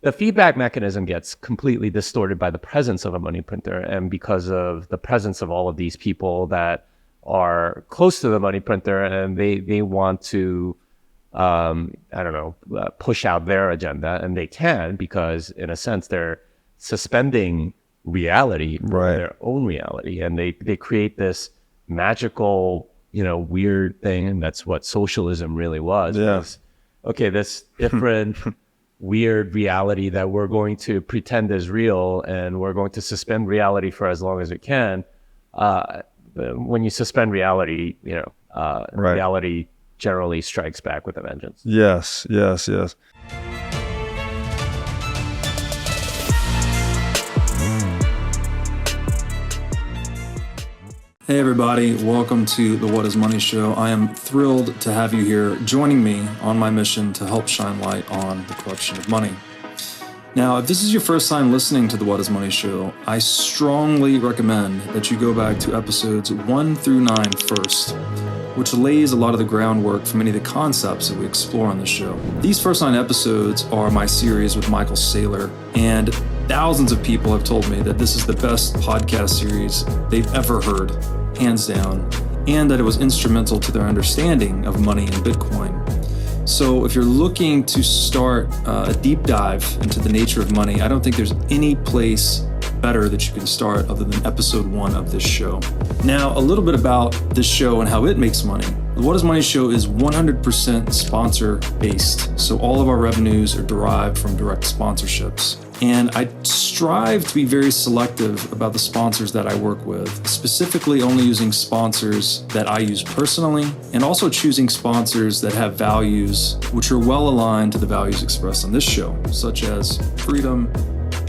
the feedback mechanism gets completely distorted by the presence of a money printer, and because of the presence of all of these people that are close to the money printer, and they want to push out their agenda, and they can, because in a sense they're suspending reality, their own reality, and they create this magical, weird thing, and that's what socialism really was. Okay, this different weird reality that we're going to pretend is real, and we're going to suspend reality for as long as it can. When you suspend reality, reality generally strikes back with a vengeance. Yes. Hey everybody, welcome to the What is Money Show. I am thrilled to have you here joining me on my mission to help shine light on the corruption of money. Now, if this is your first time listening to the What is Money Show, I strongly recommend that you go back to episodes 1 through 9 first, which lays a lot of the groundwork for many of the concepts that we explore on the show. These first 9 episodes are my series with Michael Saylor, and thousands of people have told me that this is the best podcast series they've ever heard, hands down, and that it was instrumental to their understanding of money and Bitcoin. So if you're looking to start a deep dive into the nature of money, I don't think there's any place better that you can start other than episode 1 of this show. Now, a little bit about this show and how it makes money. The What is Money Show is 100% sponsor based. So all of our revenues are derived from direct sponsorships. And I strive to be very selective about the sponsors that I work with, specifically only using sponsors that I use personally, and also choosing sponsors that have values which are well aligned to the values expressed on this show, such as freedom,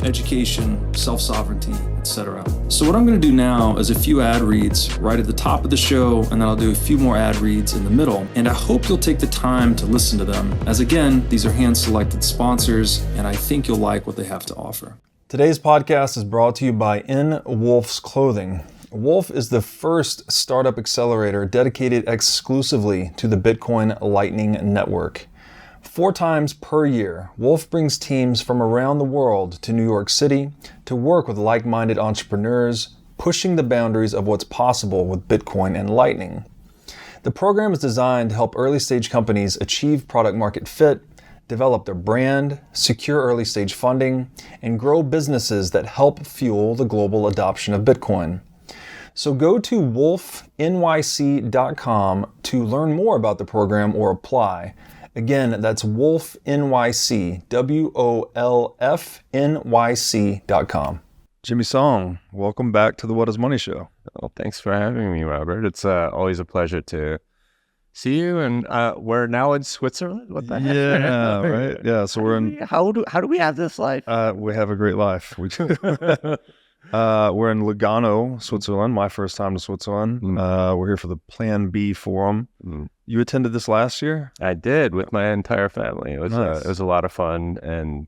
education, self-sovereignty, etc. So what I'm going to do now is a few ad reads right at the top of the show, and then I'll do a few more ad reads in the middle. And I hope you'll take the time to listen to them, as again, these are hand-selected sponsors, and I think you'll like what they have to offer. Today's podcast is brought to you by In Wolf's Clothing. Wolf is the first startup accelerator dedicated exclusively to the Bitcoin Lightning Network. 4 times per year, Wolf brings teams from around the world to New York City to work with like-minded entrepreneurs, pushing the boundaries of what's possible with Bitcoin and Lightning. The program is designed to help early-stage companies achieve product-market fit, develop their brand, secure early-stage funding, and grow businesses that help fuel the global adoption of Bitcoin. So go to wolfnyc.com to learn more about the program or apply. Again, that's wolfnyc, WOLFNYC.com. Jimmy Song, welcome back to the What is Money Show. Well, thanks for having me, Robert. It's always a pleasure to see you. And we're now in Switzerland. What the heck? Yeah, right. Yeah, so we're in. How do we have this life? We have a great life. We're in Lugano, Switzerland. My first time to Switzerland. We're here for the Plan B Forum. You attended this last year? I did, with my entire family. It was nice. It was a lot of fun, and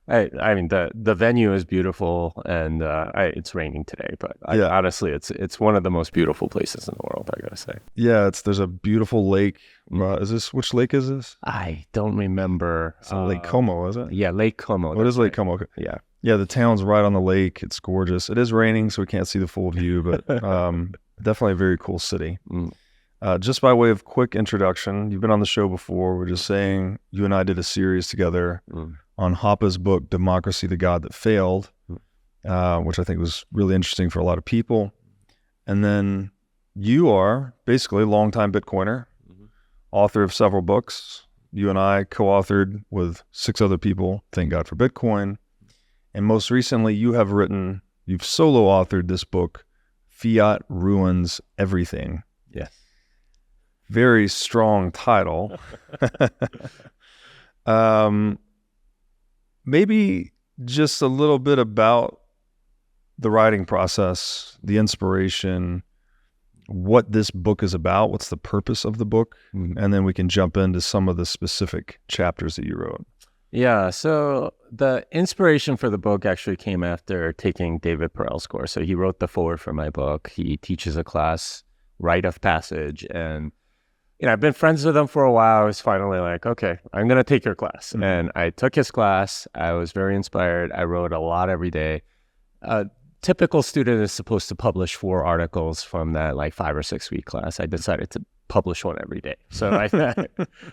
I mean the venue is beautiful, and it's raining today, but honestly, it's one of the most beautiful places in the world, I gotta say. Yeah, there's a beautiful lake. Which lake is this? I don't remember. Lake Como, is it? Yeah, Lake Como. What is Lake Como? Yeah. Yeah, the town's right on the lake. It's gorgeous. It is raining, so we can't see the full view, but definitely a very cool city. Just by way of quick introduction, you've been on the show before. We're just saying you and I did a series together on Hoppe's book, Democracy, the God That Failed, which I think was really interesting for a lot of people. And then you are basically a longtime Bitcoiner, author of several books. You and I co-authored with 6 other people, Thank God for Bitcoin. And most recently, you've solo authored this book, Fiat Ruins Everything. Yes. Very strong title. Maybe just a little bit about the writing process, the inspiration, what this book is about, what's the purpose of the book, and then we can jump into some of the specific chapters that you wrote. Yeah, so the inspiration for the book actually came after taking David Perel's course. So he wrote the foreword for my book. He teaches a class, Rite of Passage, and I've been friends with him for a while. I was finally like, okay, I'm going to take your class. And I took his class. I was very inspired. I wrote a lot every day. Typical student is supposed to publish 4 articles from that like 5 or 6 week class. I decided to publish one every day. So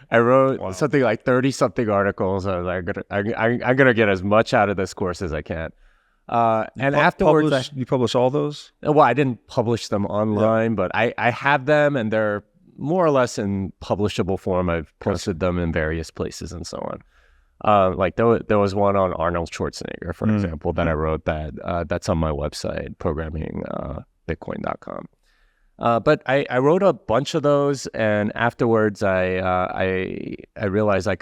I wrote something like 30 something articles. I was like, I'm gonna get as much out of this course as I can. And afterwards, you publish all those? Well, I didn't publish them online, but I have them, and they're more or less in publishable form. I've posted them in various places and so on. Like there was one on Arnold Schwarzenegger, for example, that I wrote that's on my website, programmingbitcoin.com. But I wrote a bunch of those, and afterwards I realized I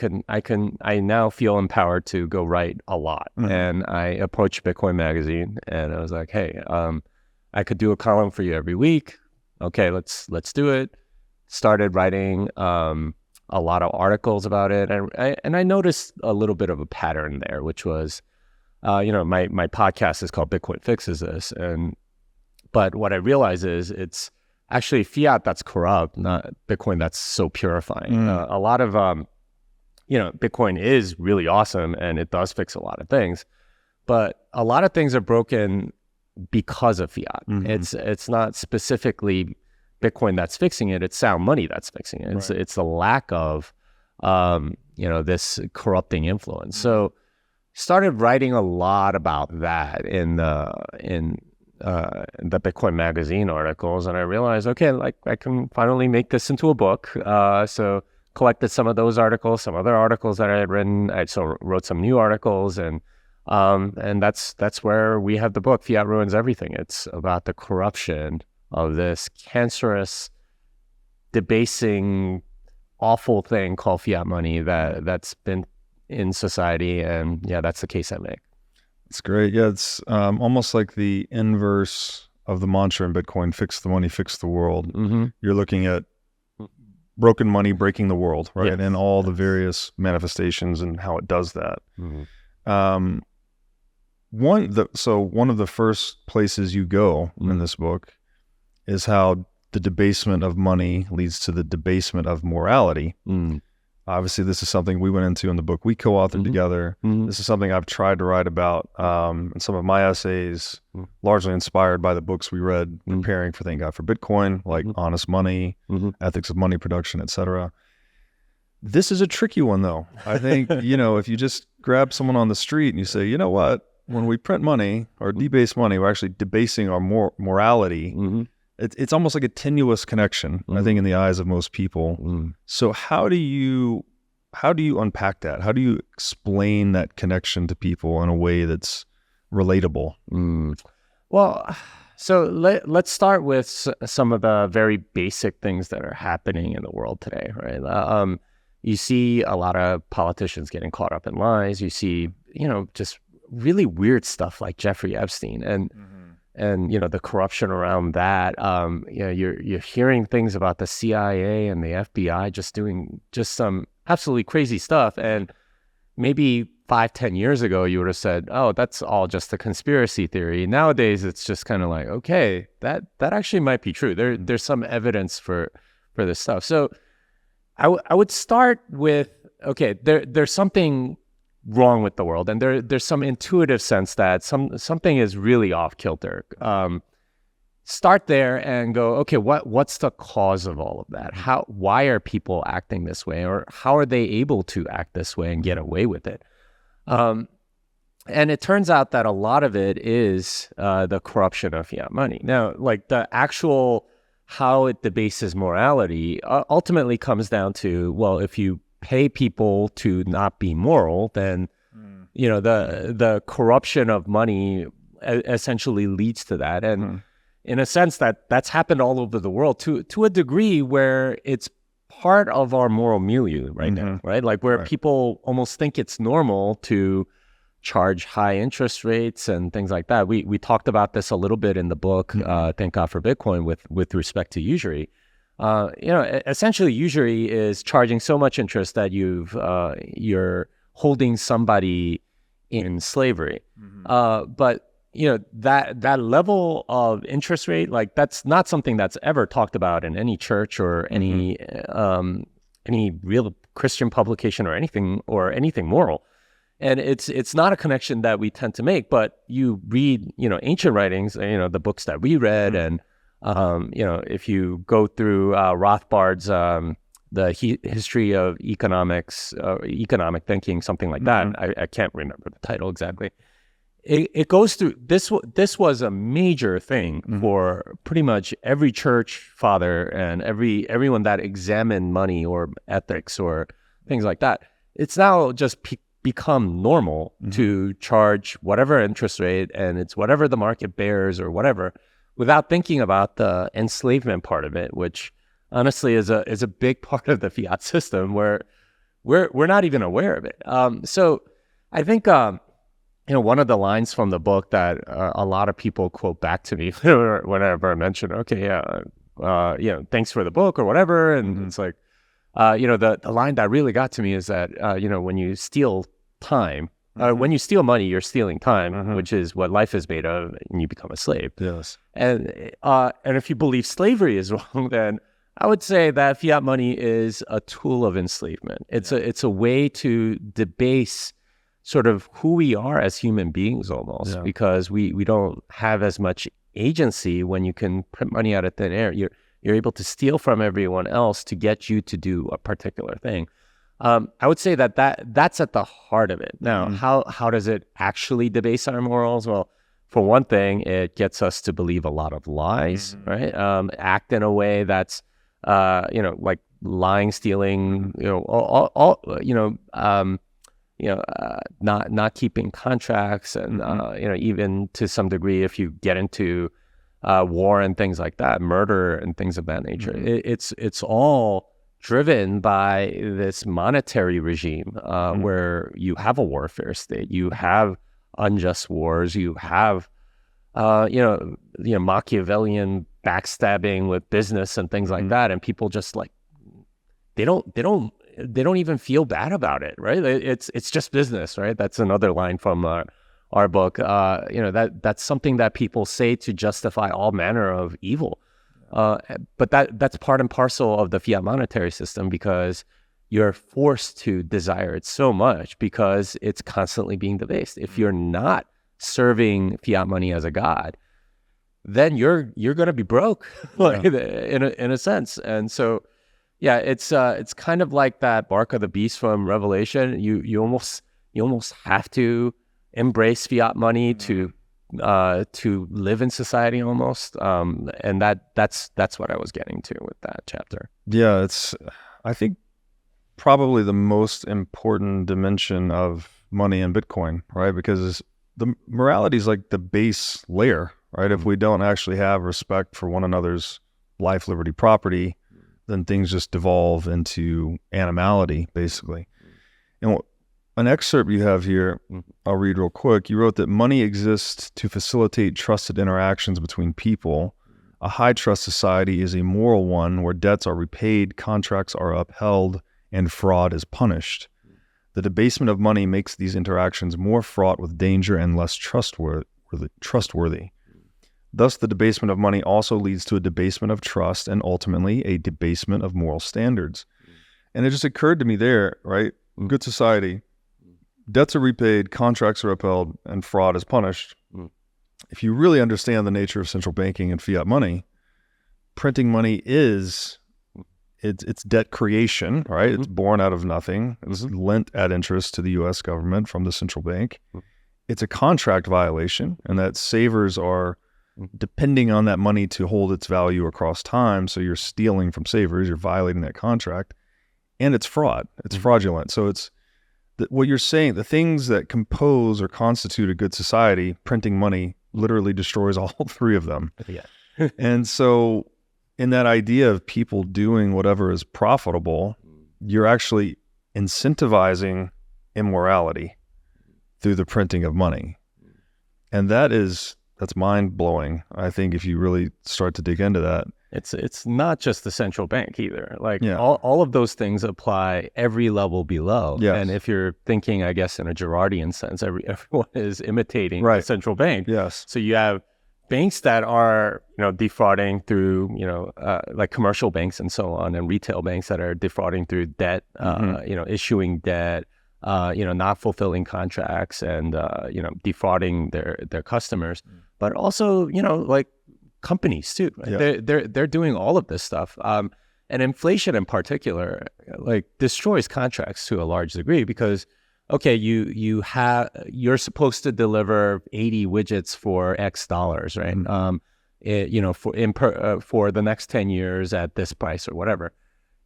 now feel empowered to go write a lot. And I approached Bitcoin Magazine, and I was like, hey, I could do a column for you every week. Okay, let's do it. Started writing a lot of articles about it, and I noticed a little bit of a pattern there, which was, my podcast is called Bitcoin Fixes This, but what I realize is it's actually fiat that's corrupt, not Bitcoin that's so purifying. A lot of Bitcoin is really awesome, and it does fix a lot of things, but a lot of things are broken because of fiat. It's not specifically Bitcoin that's fixing it, it's sound money that's fixing it. It's the lack of this corrupting influence. So started writing a lot about that in the Bitcoin Magazine articles, and I realized, okay, like I can finally make this into a book. So collected some of those articles, some other articles that I had written. I wrote some new articles, and that's where we have the book, Fiat Ruins Everything. It's about the corruption of this cancerous, debasing, awful thing called fiat money that's been in society. And yeah, that's the case I make. It's great. Yeah, it's almost like the inverse of the mantra in Bitcoin: fix the money, fix the world. You're looking at broken money breaking the world, right? Yes. And all the various manifestations and how it does that. So one of the first places you go in this book is how the debasement of money leads to the debasement of morality. Obviously, this is something we went into in the book we co-authored together. This is something I've tried to write about in some of my essays, largely inspired by the books we read preparing for Thank God for Bitcoin, like Honest Money, Ethics of Money Production, etc. This is a tricky one, though. I think, if you just grab someone on the street and you say, you know what, when we print money or debase money, we're actually debasing our morality. It's almost like a tenuous connection, I think, in the eyes of most people. So how do you unpack that? How do you explain that connection to people in a way that's relatable? Well, so let's start with some of the very basic things that are happening in the world today, right? You see a lot of politicians getting caught up in lies. You see, just really weird stuff like Jeffrey Epstein and the corruption around that. You're hearing things about the CIA and the FBI just doing some absolutely crazy stuff. And maybe 5-10 years ago, you would have said, oh, that's all just a conspiracy theory. Nowadays, it's just kind of like, okay, that actually might be true. There's some evidence for this stuff. So I would start with, okay, there's something wrong with the world, and there's some intuitive sense that something is really off kilter. Start there and go, okay, what's the cause of all of that? Why are people acting this way, or how are they able to act this way and get away with it? And it turns out that a lot of it is the corruption of fiat money. Now, like the actual how it debases morality ultimately comes down to, well, if you pay people to not be moral, then the corruption of money essentially leads to that. And in a sense, that's happened all over the world to a degree where it's part of our moral milieu right now, right? Like where people almost think it's normal to charge high interest rates and things like that. We talked about this a little bit in the book, Thank God for Bitcoin, with respect to usury. Essentially usury is charging so much interest that you're holding somebody in slavery. But that level of interest rate, like that's not something that's ever talked about in any church or any real Christian publication or anything moral. And it's not a connection that we tend to make, but you read, ancient writings, the books that we read, and, if you go through Rothbard's the history of economics, economic thinking, something like that. I can't remember the title exactly. It goes through, this was a major thing for pretty much every church father and everyone that examined money or ethics or things like that. It's now just become normal to charge whatever interest rate, and it's whatever the market bears or whatever, without thinking about the enslavement part of it, which honestly is a big part of the fiat system where we're not even aware of it. So I think one of the lines from the book that a lot of people quote back to me whenever I mention, thanks for the book or whatever, and it's like, the line that really got to me is that when you steal time, when you steal money, you're stealing time, which is what life is made of, and you become a slave. Yes. And if you believe slavery is wrong, then I would say that fiat money is a tool of enslavement. It's a way to debase sort of who we are as human beings almost, because we don't have as much agency when you can print money out of thin air. You're able to steal from everyone else to get you to do a particular thing. I would say that's at the heart of it. Now, how does it actually debase our morals? Well, for one thing, it gets us to believe a lot of lies, right? Act in a way that's, like lying, stealing, not keeping contracts, and even to some degree, if you get into war and things like that, murder and things of that nature, it's all driven by this monetary regime where you have a warfare state, you have unjust wars, you have Machiavellian backstabbing with business and things like that, and people just like they don't even feel bad about it, right? It's just business, right? That's another line from our book. That's something that people say to justify all manner of evil. But that's part and parcel of the fiat monetary system, because you're forced to desire it so much because it's constantly being debased. If you're not serving fiat money as a god, then you're going to be broke, in a sense. And so, it's kind of like that mark of the beast from Revelation. You almost have to embrace fiat money to live in society almost. And that's what I was getting to with that chapter. Yeah, it's, I think, probably the most important dimension of money and Bitcoin, right? Because the morality is like the base layer, right? If we don't actually have respect for one another's life, liberty, property, then things just devolve into animality, basically. And an excerpt you have here, I'll read real quick. You wrote that money exists to facilitate trusted interactions between people. A high trust society is a moral one where debts are repaid, contracts are upheld, and fraud is punished. The debasement of money makes these interactions more fraught with danger and less trustworthy. Thus, the debasement of money also leads to a debasement of trust and ultimately a debasement of moral standards. And it just occurred to me there, right? Good society, debts are repaid, contracts are upheld, and fraud is punished. If you really understand the nature of central banking and fiat money, printing money is... It's debt creation, right? It's born out of nothing. It's lent at interest to the U.S. government from the central bank. It's a contract violation, and that savers are depending on that money to hold its value across time. So you're stealing from savers, you're violating that contract, and it's fraud. It's fraudulent. So it's what you're saying, the things that compose or constitute a good society, printing money literally destroys all three of them. And so in that idea of people doing whatever is profitable, you're actually incentivizing immorality through the printing of money. And that's mind-blowing, I think, if you really start to dig into that. It's not just the central bank either. Like Yeah. all of those things apply every level below. Yes. And if you're thinking, I guess, in a Girardian sense, everyone is imitating the Right. central bank. Yes. So you have banks that are, defrauding through, like commercial banks and so on, and retail banks that are defrauding through debt, issuing debt, not fulfilling contracts and, defrauding their customers, but also, like companies too. Right? Yeah. They're doing all of this stuff. And inflation in particular, like destroys contracts to a large degree because, okay, you're supposed to deliver 80 widgets for X dollars, right? For the next 10 years at this price or whatever.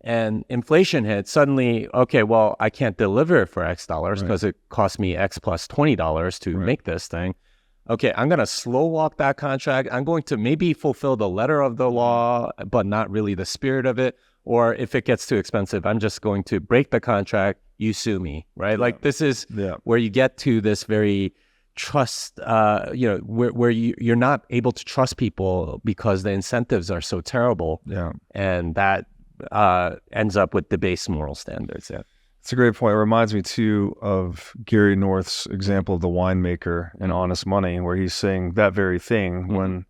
And inflation hits, suddenly, okay, well, I can't deliver it for X dollars because it cost me X plus $20 to make this thing. Okay, I'm going to slow walk that contract. I'm going to maybe fulfill the letter of the law, but not really the spirit of it. Or if it gets too expensive, I'm just going to break the contract. You sue me, right? Yeah. Like this is where you get to this very trust, where you're not able to trust people because the incentives are so terrible. Yeah. And that ends up with debased moral standards. Yeah. It's a great point. It reminds me too of Gary North's example of the winemaker in Honest Money, where he's saying that very thing. When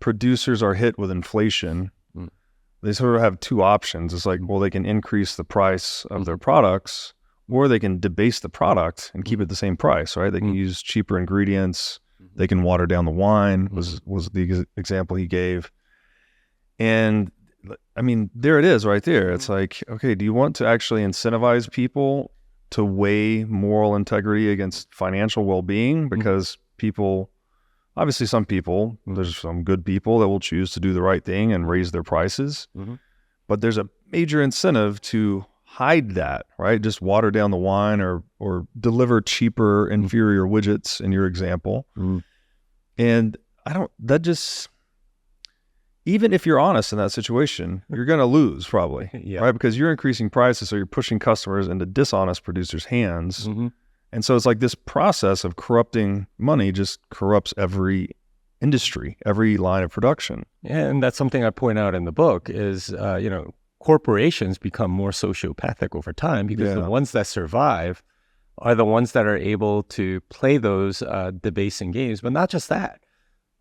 producers are hit with inflation, they sort of have two options. It's like, well, they can increase the price of their products, or they can debase the product and keep it the same price, right? They can use cheaper ingredients. They can water down the wine, was the example he gave. And I mean, there it is right there. It's like, okay, do you want to actually incentivize people to weigh moral integrity against financial well-being? Because people, obviously some people, there's some good people that will choose to do the right thing and raise their prices. But there's a major incentive to hide that, right? Just water down the wine or deliver cheaper, inferior widgets in your example. And even if you're honest in that situation, you're going to lose probably, right? Because you're increasing prices, so you're pushing customers into dishonest producers' hands. And so it's like this process of corrupting money just corrupts every industry, every line of production. Yeah, and that's something I point out in the book is, corporations become more sociopathic over time because the ones that survive are the ones that are able to play those debasing games. But not just that.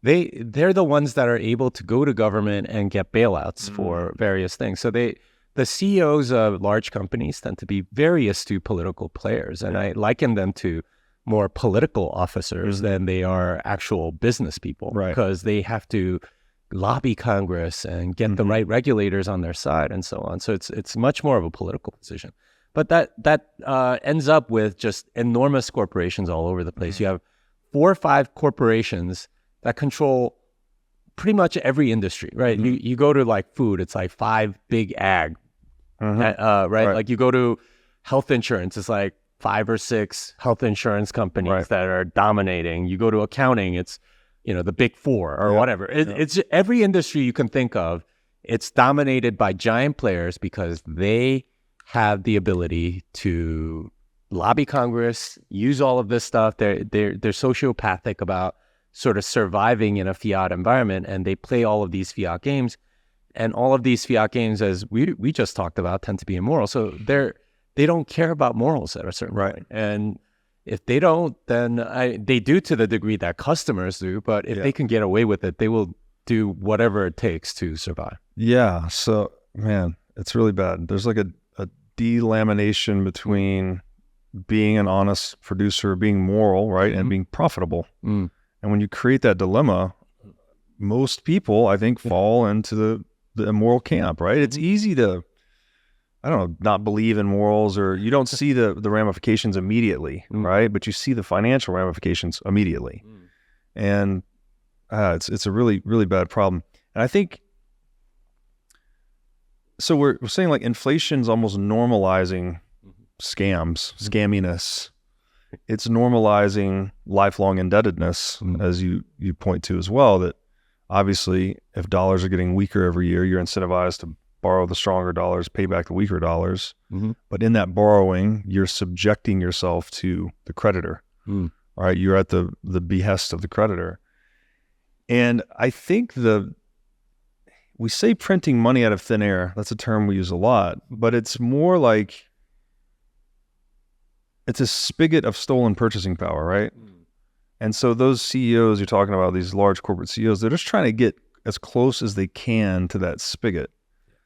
They're the ones that are able to go to government and get bailouts for various things. So the CEOs of large companies tend to be very astute political players, and I liken them to more political officers than they are actual business people, because they have to lobby Congress and get the right regulators on their side and so on. So it's much more of a political position. But that ends up with just enormous corporations all over the place. You have 4 or 5 corporations that control pretty much every industry, right? You go to like food, it's like 5 big ag, right? Like you go to health insurance, it's like 5 or 6 health insurance companies that are dominating. You go to accounting, it's, the big 4 or whatever. It's every industry you can think of. It's dominated by giant players because they have the ability to lobby Congress, use all of this stuff. They're sociopathic about sort of surviving in a fiat environment, and they play all of these fiat games. And all of these fiat games, as we just talked about, tend to be immoral. So they don't care about morals at a certain point. And if they don't, then they do to the degree that customers do. But if they can get away with it, they will do whatever it takes to survive. Yeah. So, man, it's really bad. There's like a delamination between being an honest producer, being moral, right, and being profitable. And when you create that dilemma, most people, I think, fall into the immoral camp, right? It's easy to, not believe in morals, or you don't see the ramifications immediately, right? But you see the financial ramifications immediately. And it's a really, really bad problem. And I think, so we're saying like inflation's almost normalizing scamminess. It's normalizing lifelong indebtedness, as you point to as well, that obviously if dollars are getting weaker every year, you're incentivized to borrow the stronger dollars, pay back the weaker dollars. But in that borrowing, you're subjecting yourself to the creditor, right? You're at the behest of the creditor. And I think we say printing money out of thin air. That's a term we use a lot, but it's more like it's a spigot of stolen purchasing power, right? And so those CEOs you're talking about, these large corporate CEOs, they're just trying to get as close as they can to that spigot.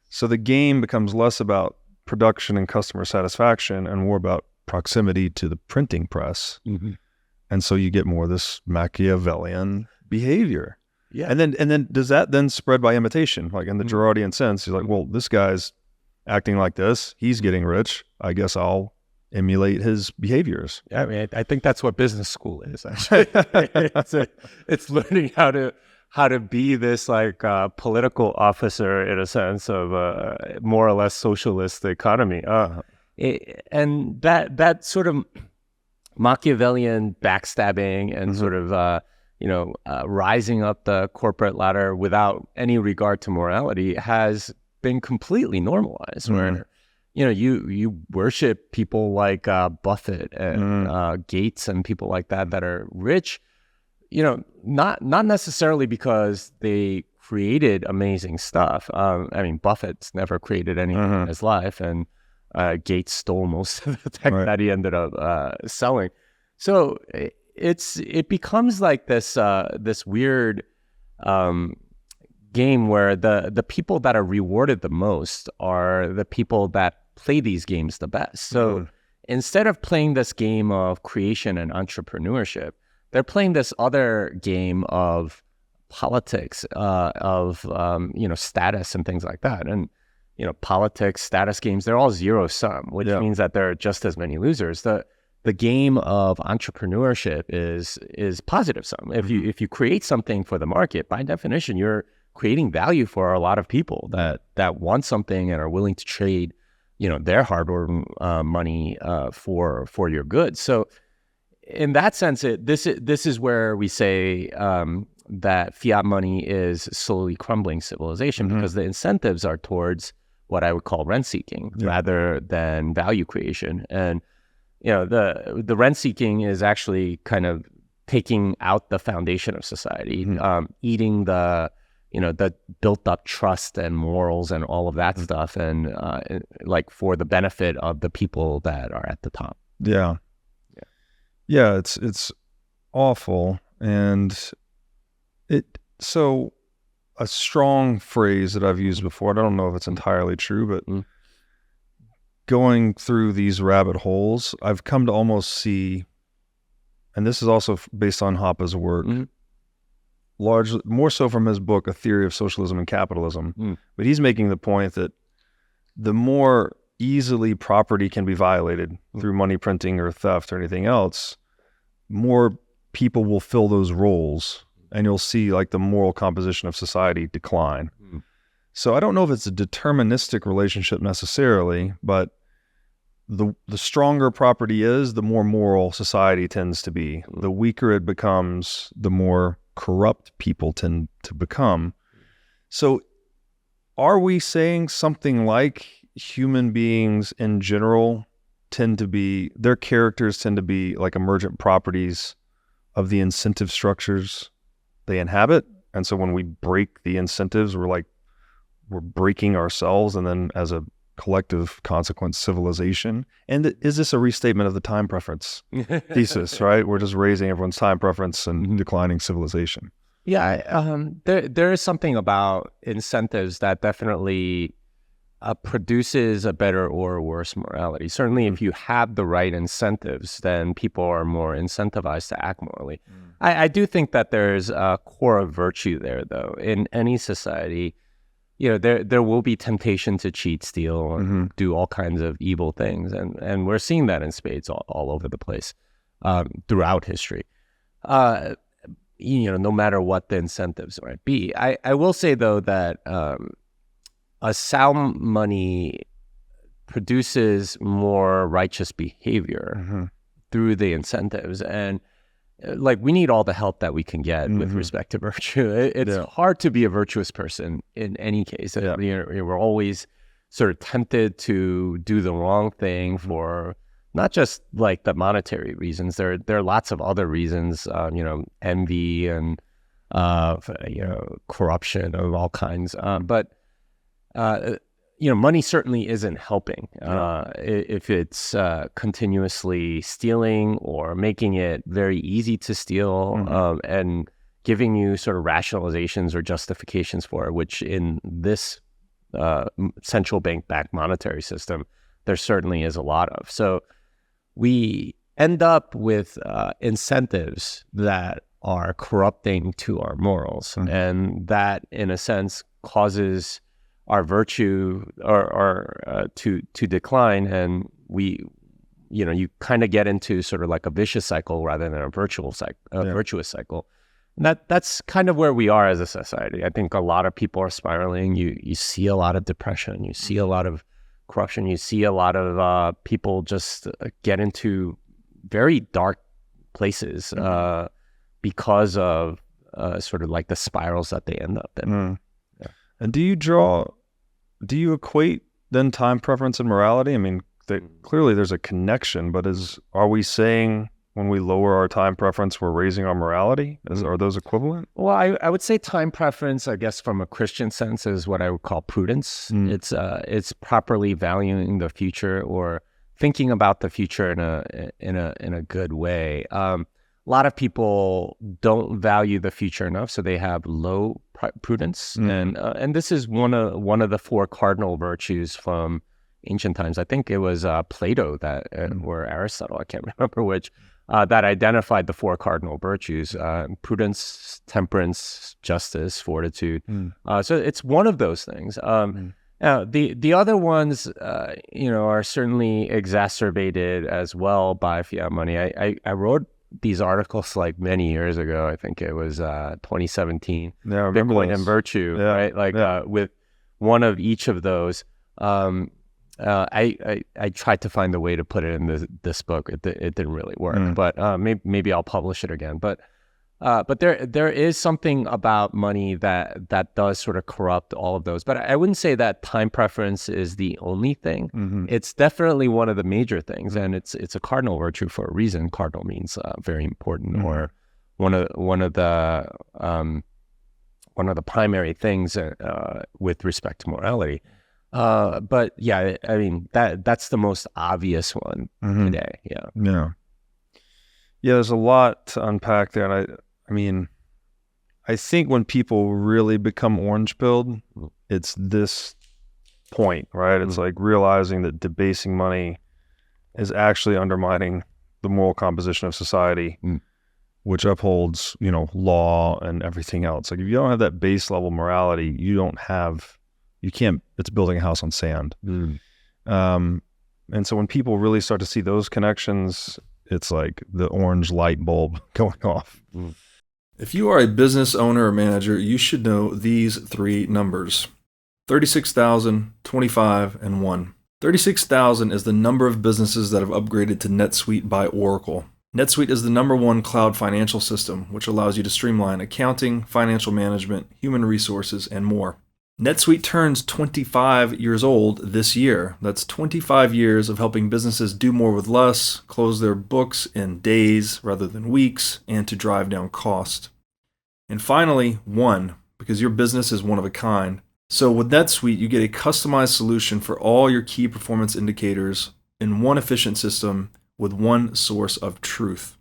So the game becomes less about production and customer satisfaction and more about proximity to the printing press. And so you get more of this Machiavellian behavior. Yeah. And then does that then spread by imitation? Like in the Girardian sense, you're like, well, this guy's acting like this. He's getting rich. I guess I'll emulate his behaviors. Yeah, I mean, I think that's what business school is, actually. It's learning how to be this like political officer in a sense of a more or less socialist economy. And that sort of Machiavellian backstabbing and sort of rising up the corporate ladder without any regard to morality has been completely normalized. Where you worship people like Buffett and Gates and people like that are rich. Not necessarily because they created amazing stuff. I mean, Buffett's never created anything in his life, and Gates stole most of the tech that he ended up selling. So it becomes like this weird game where the people that are rewarded the most are the people that play these games the best. So instead of playing this game of creation and entrepreneurship, they're playing this other game of politics, of status and things like that. And politics, status games, they're all zero sum, which means that there are just as many losers. The game of entrepreneurship is positive sum. If you create something for the market, by definition, you're creating value for a lot of people that want something and are willing to trade, their hard-earned money for your goods. So, in that sense, this is where we say that fiat money is slowly crumbling civilization because the incentives are towards what I would call rent seeking rather than value creation. And the rent seeking is actually kind of taking out the foundation of society, eating the built up trust and morals and all of that stuff, and like for the benefit of the people that are at the top. Yeah, it's awful. And so a strong phrase that I've used before, I don't know if it's entirely true, but going through these rabbit holes, I've come to almost see, and this is also based on Hoppe's work, largely more so from his book, A Theory of Socialism and Capitalism. But he's making the point that the more easily property can be violated through money printing or theft or anything else, more people will fill those roles, and you'll see like the moral composition of society decline. So I don't know if it's a deterministic relationship necessarily, but the stronger property is, the more moral society tends to be. The weaker it becomes, the more corrupt people tend to become. So are we saying something like human beings in general their characters tend to be like emergent properties of the incentive structures they inhabit? And so when we break the incentives, we're breaking ourselves, and then as a collective consequence, civilization. And is this a restatement of the time preference thesis, right? We're just raising everyone's time preference and declining civilization. Yeah, there is something about incentives that definitely produces a better or worse morality. Certainly, if you have the right incentives, then people are more incentivized to act morally. I do think that there's a core of virtue there, though. In any society, there will be temptation to cheat, steal, and do all kinds of evil things, and we're seeing that in spades all over the place throughout history. No matter what the incentives might be. I will say, though, that a sound money produces more righteous behavior through the incentives. And we need all the help that we can get with respect to virtue. It's hard to be a virtuous person in any case. We're always sort of tempted to do the wrong thing for not just like the monetary reasons. There are lots of other reasons, envy and of corruption of all kinds. But money certainly isn't helping if it's continuously stealing or making it very easy to steal and giving you sort of rationalizations or justifications for it, which in this central bank-backed monetary system, there certainly is a lot of. So we end up with incentives that are corrupting to our morals, and that, in a sense, causes our virtue to decline, and you kind of get into sort of like a vicious cycle rather than a virtuous cycle. And that's kind of where we are as a society. I think a lot of people are spiraling. You see a lot of depression. You see a lot of corruption. You see a lot of people just get into very dark places because of sort of like the spirals that they end up in. Yeah. And do you equate then time preference and morality? I mean, clearly there's a connection, but are we saying when we lower our time preference, we're raising our morality? Are those equivalent? Well, I would say time preference, I guess, from a Christian sense, is what I would call prudence. It's properly valuing the future or thinking about the future in a good way. A lot of people don't value the future enough, so they have low prudence, and this is one of the four cardinal virtues from ancient times. I think it was Plato or Aristotle, I can't remember which, that identified the four cardinal virtues: prudence, temperance, justice, fortitude. So it's one of those things. Now, the other ones, are certainly exacerbated as well by fiat money. I wrote these articles like many years ago. I think it was 2017. Yeah, I remember Bitcoin those. and Virtue, right? With one of each of those. I tried to find a way to put it in this book. It didn't really work, but maybe I'll publish it again. But there is something about money that does sort of corrupt all of those. But I wouldn't say that time preference is the only thing. It's definitely one of the major things, and it's a cardinal virtue for a reason. Cardinal means very important, or one of the primary things with respect to morality. But yeah, I mean that's the most obvious one today. Yeah. There's a lot to unpack there, and I mean, I think when people really become orange-pilled, it's this point, right? It's like realizing that debasing money is actually undermining the moral composition of society, which upholds, law and everything else. Like if you don't have that base level morality, it's building a house on sand. And so when people really start to see those connections, it's like the orange light bulb going off. If you are a business owner or manager, you should know these three numbers: 36,000, 25, and 1. 36,000 is the number of businesses that have upgraded to NetSuite by Oracle. NetSuite is the #1 cloud financial system, which allows you to streamline accounting, financial management, human resources, and more. NetSuite turns 25 years old this year. That's 25 years of helping businesses do more with less, close their books in days rather than weeks, and to drive down cost. And finally, 1, because your business is one of a kind. So with NetSuite, you get a customized solution for all your key performance indicators in one efficient system with one source of truth.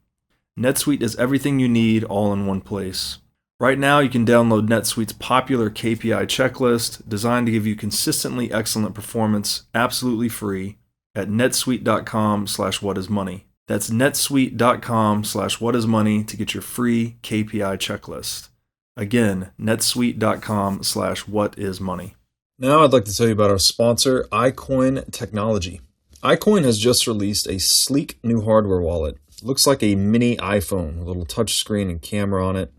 NetSuite is everything you need all in one place. Right now, you can download NetSuite's popular KPI checklist designed to give you consistently excellent performance absolutely free at netsuite.com/whatismoney. That's netsuite.com/whatismoney to get your free KPI checklist. Again, netsuite.com/whatismoney. Now I'd like to tell you about our sponsor, iCoin Technology. iCoin has just released a sleek new hardware wallet. It looks like a mini iPhone, a little touchscreen and camera on it.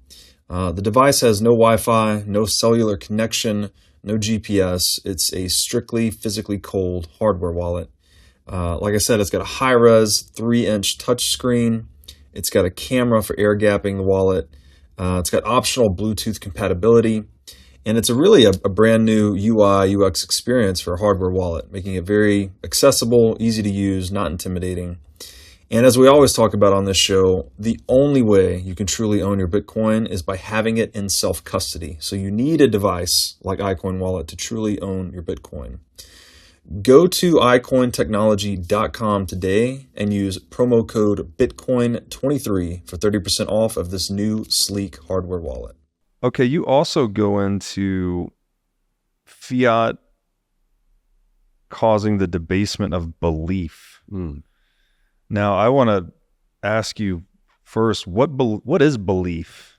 The device has no Wi-Fi, no cellular connection, no GPS. It's a strictly physically cold hardware wallet. Like I said, it's got a high-res 3-inch touchscreen. It's got a camera for air gapping the wallet. It's got optional Bluetooth compatibility. And it's really a brand new UI, UX experience for a hardware wallet, making it very accessible, easy to use, not intimidating. And as we always talk about on this show, the only way you can truly own your Bitcoin is by having it in self-custody. So you need a device like iCoin Wallet to truly own your Bitcoin. Go to iCointechnology.com today and use promo code Bitcoin23 for 30% off of this new sleek hardware wallet. Okay, you also go into fiat causing the debasement of belief. Now, I want to ask you first, what is belief?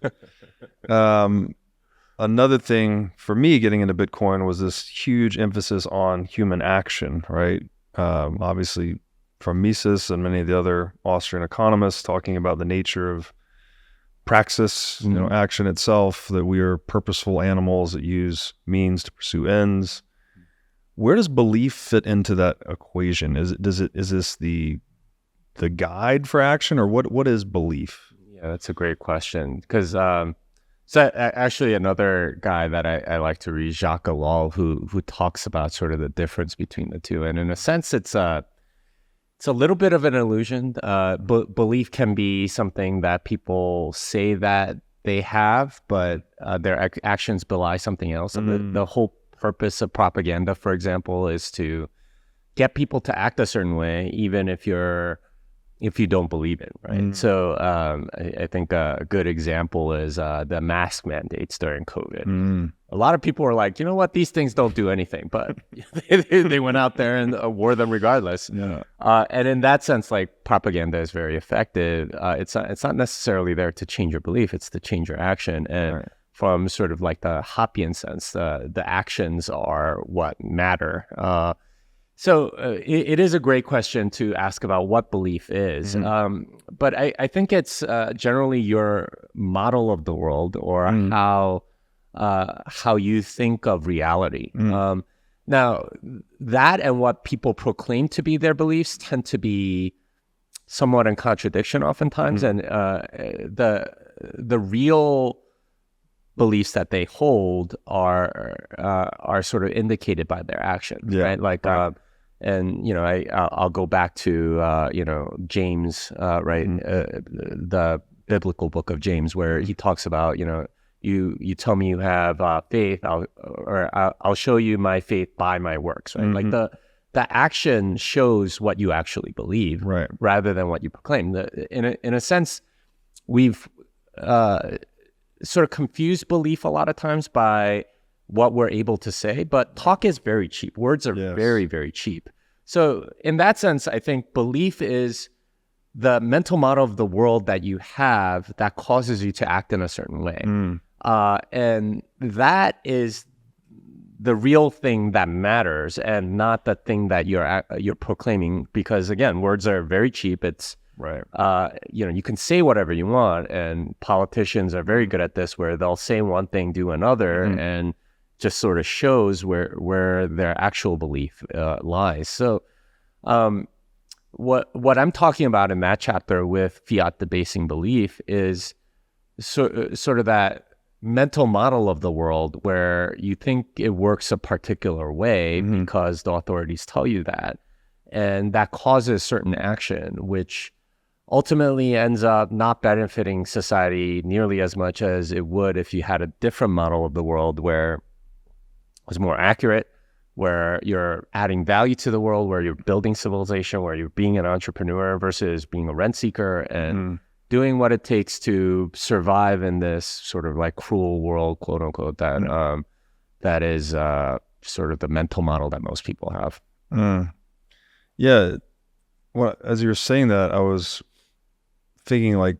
Another thing for me getting into Bitcoin was this huge emphasis on human action, right? Obviously from Mises and many of the other Austrian economists talking about the nature of praxis, action itself, that we are purposeful animals that use means to pursue ends. Where does belief fit into that equation? Is this the guide for action, or what is belief? Yeah, that's a great question. Because actually another guy that I like to read, Jacques Ellul, who talks about sort of the difference between the two. And in a sense, it's a little bit of an illusion. Belief can be something that people say that they have, but their actions belie something else. And the whole purpose of propaganda, for example, is to get people to act a certain way, even if you don't believe it, right? So I think a good example is the mask mandates during COVID. A lot of people were like, you know what, these things don't do anything, but they went out there and wore them regardless. Yeah. And in that sense, like, propaganda is very effective. It's not necessarily there to change your belief; it's to change your action. And from sort of like the Hoppian sense, the actions are what matter. So it is a great question to ask about what belief is. But I think it's generally your model of the world, or how you think of reality. Now, that and what people proclaim to be their beliefs tend to be somewhat in contradiction oftentimes. And the real beliefs that they hold are sort of indicated by their actions, right? Like, and I'll go back to James, right? The biblical book of James, where he talks about you tell me you have faith, I'll show you my faith by my works, right? Like the action shows what you actually believe, right, rather than what you proclaim. In a sense, we've sort of confused belief a lot of times by what we're able to say, but talk is very cheap. Words are very, very cheap. So in that sense, I think belief is the mental model of the world that you have that causes you to act in a certain way. And that is the real thing that matters, and not the thing that you're proclaiming, because again, words are very cheap. It's right. You can say whatever you want, and politicians are very good at this, where they'll say one thing, do another, and just sort of shows where their actual belief lies. So what I'm talking about in that chapter with fiat debasing belief is sort of that mental model of the world where you think it works a particular way because the authorities tell you that, and that causes certain action, which ultimately ends up not benefiting society nearly as much as it would if you had a different model of the world where it was more accurate, where you're adding value to the world, where you're building civilization, where you're being an entrepreneur versus being a rent seeker and doing what it takes to survive in this sort of like cruel world, quote unquote, that is sort of the mental model that most people have. Yeah. Well, as you were saying that, I was thinking like,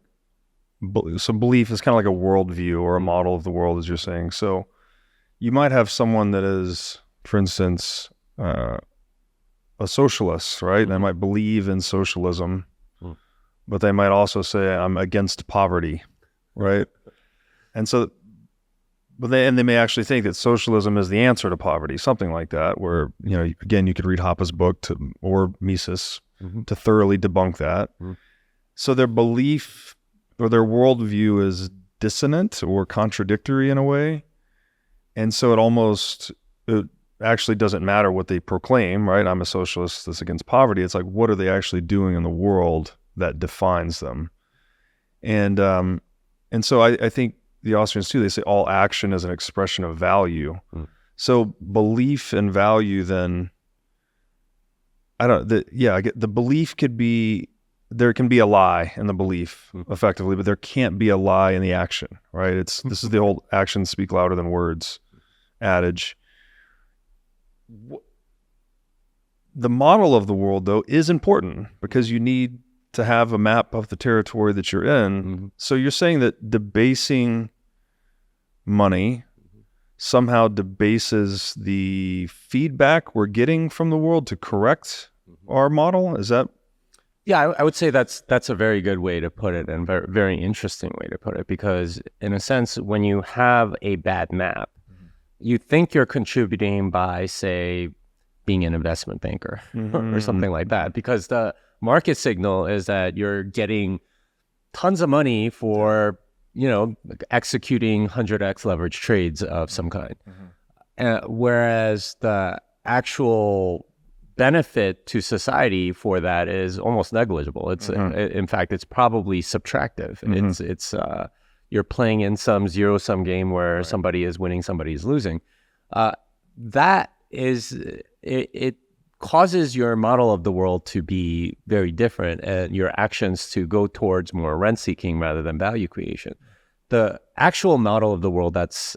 so belief is kind of like a worldview or a model of the world, as you're saying. So you might have someone that is, for instance, a socialist, right? They might believe in socialism, but they might also say, I'm against poverty, right? And so, they may actually think that socialism is the answer to poverty, something like that, where, again, you could read Hoppe's book or Mises to thoroughly debunk that. So their belief or their worldview is dissonant or contradictory in a way. And so it actually doesn't matter what they proclaim, right? I'm a socialist that's against poverty. It's like, what are they actually doing in the world that defines them. And so I think the Austrians too, they say all action is an expression of value. So belief and value then, I get the belief could be, there can be a lie in the belief effectively, but there can't be a lie in the action, right? This is the old actions speak louder than words adage. The model of the world though is important because you need to have a map of the territory that you're in. So you're saying that debasing money somehow debases the feedback we're getting from the world to correct our model? Is that? Yeah, I would say that's a very good way to put it, and very, very interesting way to put it, because in a sense, when you have a bad map, you think you're contributing by, say, being an investment banker or something like that, because the market signal is that you're getting tons of money for, executing 100x leverage trades of some kind. Whereas the actual benefit to society for that is almost negligible. It's in fact, it's probably subtractive. It's you're playing in some zero-sum game where somebody is winning, somebody is losing. That is, it causes your model of the world to be very different and your actions to go towards more rent-seeking rather than value creation. The actual model of the world that's,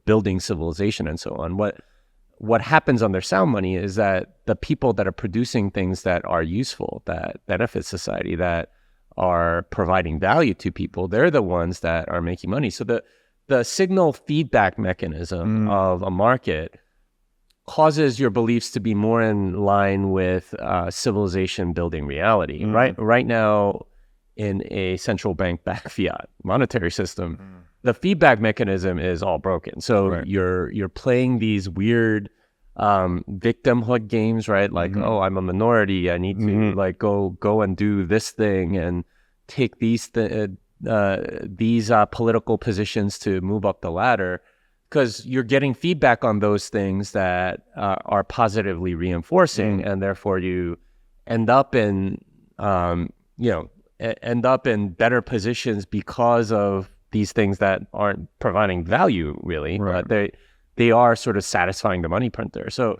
building civilization and so on, what happens under sound money is that the people that are producing things that are useful, that benefit society, that are providing value to people, they're the ones that are making money. So the signal feedback mechanism of a market causes your beliefs to be more in line with civilization building reality. Right now, in a central bank backed fiat monetary system, the feedback mechanism is all broken. So you're playing these weird victimhood games, right? Like, oh, I'm a minority, I need to like go and do this thing and take these political positions to move up the ladder, because you're getting feedback on those things that are positively reinforcing, and therefore you end up in better positions because of these things that aren't providing value really, but they are sort of satisfying the money printer. So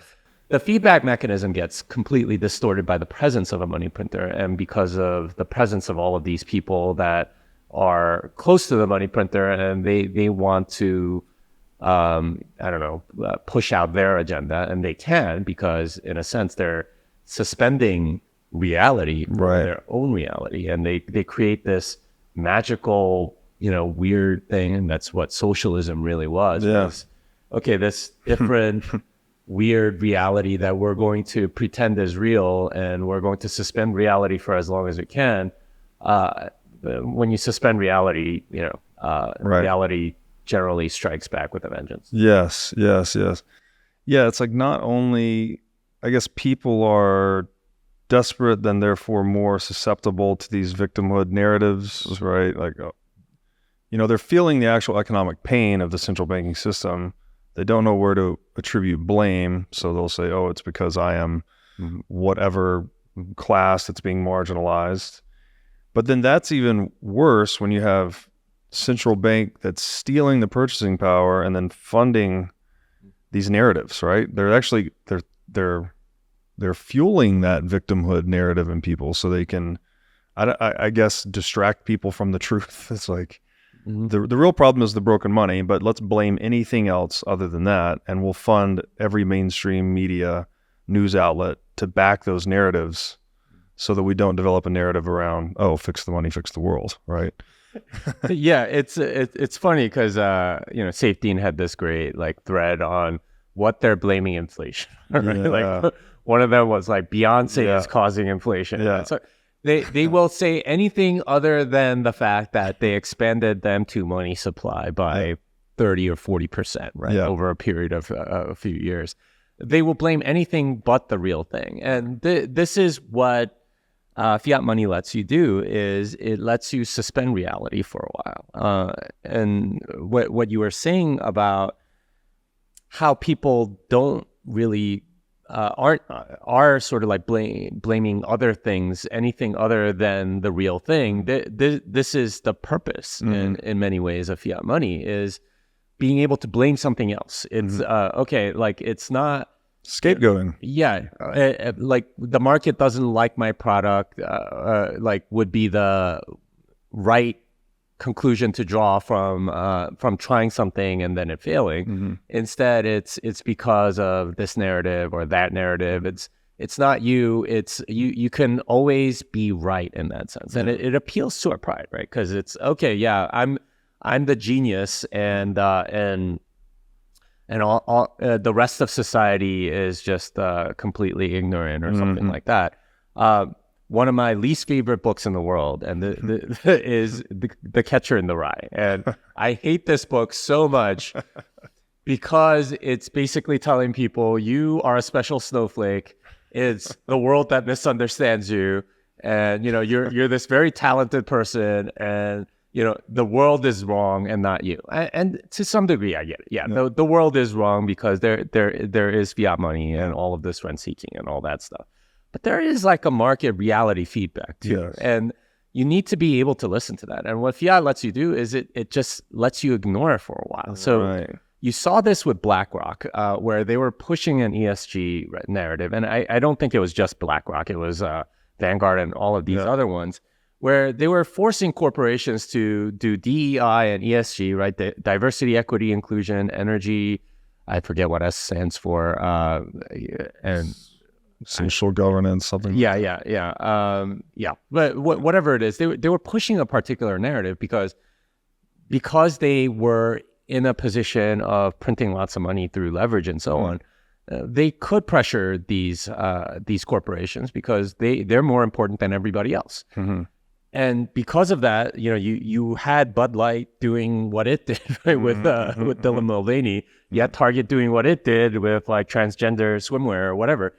the feedback mechanism gets completely distorted by the presence of a money printer, and because of the presence of all of these people that are close to the money printer, and they want to push out their agenda, and they can, because in a sense they're suspending reality, their own reality, and they create this magical, weird thing, and that's what socialism really was. Okay, this different weird reality that we're going to pretend is real, and we're going to suspend reality for as long as we can. When you suspend reality, reality generally strikes back with a vengeance. Yes. Yeah, it's like not only, I guess, people are desperate, then therefore more susceptible to these victimhood narratives, right? Like, they're feeling the actual economic pain of the central banking system. They don't know where to attribute blame, so they'll say, oh, it's because I am whatever class that's being marginalized. But then that's even worse when you have central bank that's stealing the purchasing power and then funding these narratives, right? They're actually, they're fueling that victimhood narrative in people so they can, I guess, distract people from the truth. It's like, the real problem is the broken money, but let's blame anything else other than that, and we'll fund every mainstream media news outlet to back those narratives so that we don't develop a narrative around, oh, fix the money, fix the world, right? Yeah, it's funny because Safe Dean had this great thread on what they're blaming inflation. Right? One of them was like Beyonce is causing inflation. Yeah. So they will say anything other than the fact that they expanded the M2 money supply by 30 or 40%, right, over a period of a few years. They will blame anything but the real thing, and this is what fiat money lets you do, is it lets you suspend reality for a while. And what you were saying about how people don't really are sort of like blaming other things, anything other than the real thing. This is the purpose in many ways of fiat money, is being able to blame something else. It's okay, like it's not scapegoating. Yeah, like the market doesn't like my product, like would be the right conclusion to draw from trying something and then it failing. Instead, it's because of this narrative or that narrative. It's not you. It's you can always be right in that sense, and it appeals to our pride, right? Because it's okay. Yeah, I'm the genius, and all the rest of society is just completely ignorant or something like that. One of my least favorite books in the world, and is the Catcher in the Rye, and I hate this book so much because it's basically telling people you are a special snowflake. It's the world that misunderstands you, and you're this very talented person, and the world is wrong and not you. And to some degree, I get it. Yeah, the world is wrong because there is fiat money and all of this rent seeking and all that stuff. But there is like a market reality feedback too. Yes. And you need to be able to listen to that. And what fiat lets you do is it just lets you ignore it for a while. So you saw this with BlackRock, where they were pushing an ESG narrative. And I don't think it was just BlackRock. It was Vanguard and all of these other ones, where they were forcing corporations to do DEI and ESG, right? Diversity, equity, inclusion, energy. I forget what S stands for. And social governance, something. Yeah. But whatever it is, they were pushing a particular narrative because they were in a position of printing lots of money through leverage and so on. They could pressure these corporations because they're more important than everybody else. And because of that, you had Bud Light doing what it did, right, with Dylan Mulvaney. You had Target doing what it did with like transgender swimwear or whatever.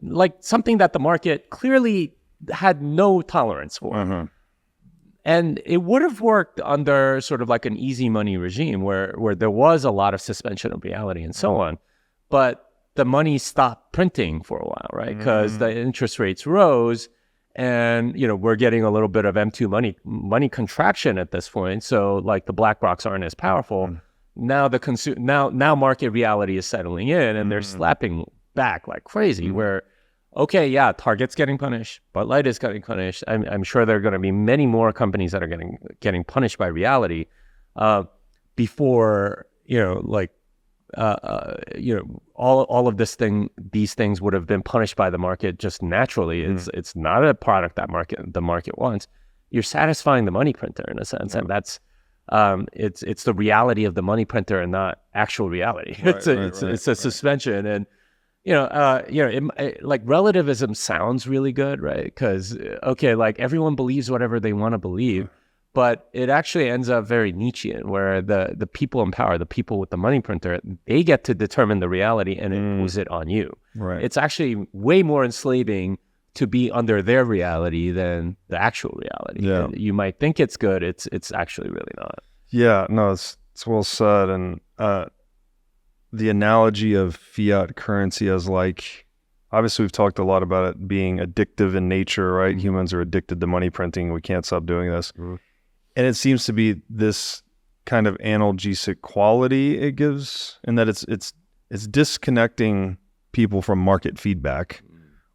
Like something that the market clearly had no tolerance for. And it would have worked under sort of like an easy money regime where there was a lot of suspension of reality and so on. But the money stopped printing for a while, right? Because the interest rates rose, and we're getting a little bit of M2 money contraction at this point. So like the BlackRocks aren't as powerful. Now now market reality is settling in, and they're slapping back like crazy, where Target's getting punished, Bud Light is getting punished. I'm sure there are going to be many more companies that are getting punished by reality before all of these things would have been punished by the market just naturally. It's not a product that the market wants. You're satisfying the money printer in a sense, and that's it's the reality of the money printer and not actual reality. It's a suspension. And like relativism sounds really good, right? Because like everyone believes whatever they want to believe, but it actually ends up very Nietzschean, where the people in power, the people with the money printer, they get to determine the reality and impose it on you. Right. It's actually way more enslaving to be under their reality than the actual reality. Yeah. You might think it's good, it's actually really not. Yeah, no, it's well said. And the analogy of fiat currency as like, obviously we've talked a lot about it being addictive in nature, right? Humans are addicted to money printing. We can't stop doing this. And it seems to be this kind of analgesic quality it gives, in that it's disconnecting people from market feedback,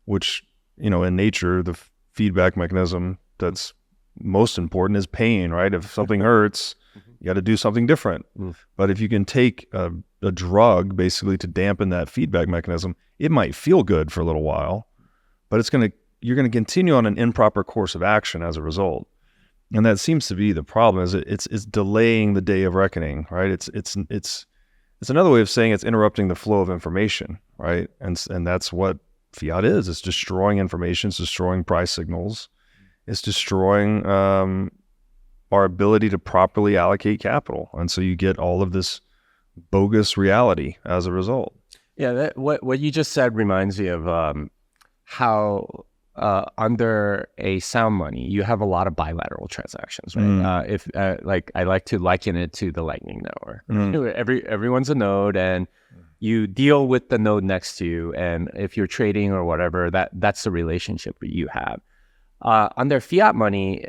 which, in nature, the feedback mechanism that's most important is pain, right? If something hurts, you got to do something different. But if you can take a drug basically to dampen that feedback mechanism, it might feel good for a little while, but you're going to continue on an improper course of action as a result. And that seems to be the problem, is it's delaying the day of reckoning, right? It's another way of saying it's interrupting the flow of information, right? And that's what fiat is. It's destroying information, it's destroying price signals, it's destroying our ability to properly allocate capital. And so you get all of this bogus reality as a result. Yeah, what you just said reminds me of how under a sound money, you have a lot of bilateral transactions, right? If like I like to liken it to the Lightning Network. Everyone's a node, and you deal with the node next to you, and if you're trading or whatever, that's the relationship that you have. Under fiat money,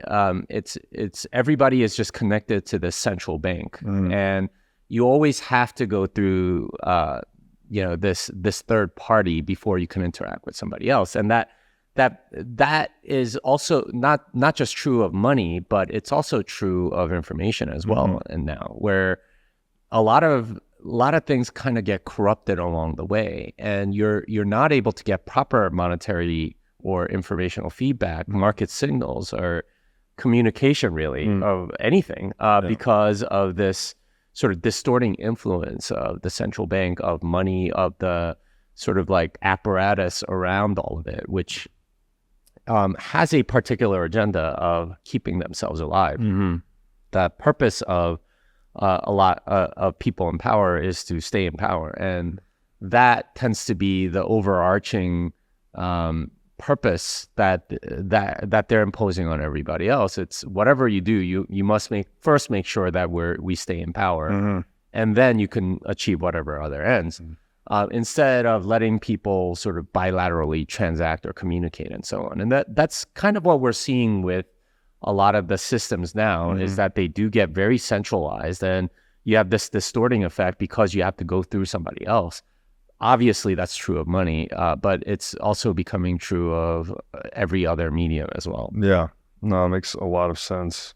it's everybody is just connected to the central bank, and you always have to go through this third party before you can interact with somebody else, and that is also not just true of money, but it's also true of information as well. And now where a lot of things kind of get corrupted along the way, and you're not able to get proper monetary or informational feedback, market signals, or communication really of anything because of this sort of distorting influence of the central bank, of money, of the sort of like apparatus around all of it, which has a particular agenda of keeping themselves alive. The purpose of a lot of people in power is to stay in power, and that tends to be the overarching purpose that they're imposing on everybody else. It's whatever you do, you must first make sure that we stay in power, and then you can achieve whatever other ends. Instead of letting people sort of bilaterally transact or communicate and so on. And that's kind of what we're seeing with a lot of the systems now, is that they do get very centralized, and you have this distorting effect because you have to go through somebody else. Obviously, that's true of money, but it's also becoming true of every other medium as well. Yeah, no, it makes a lot of sense.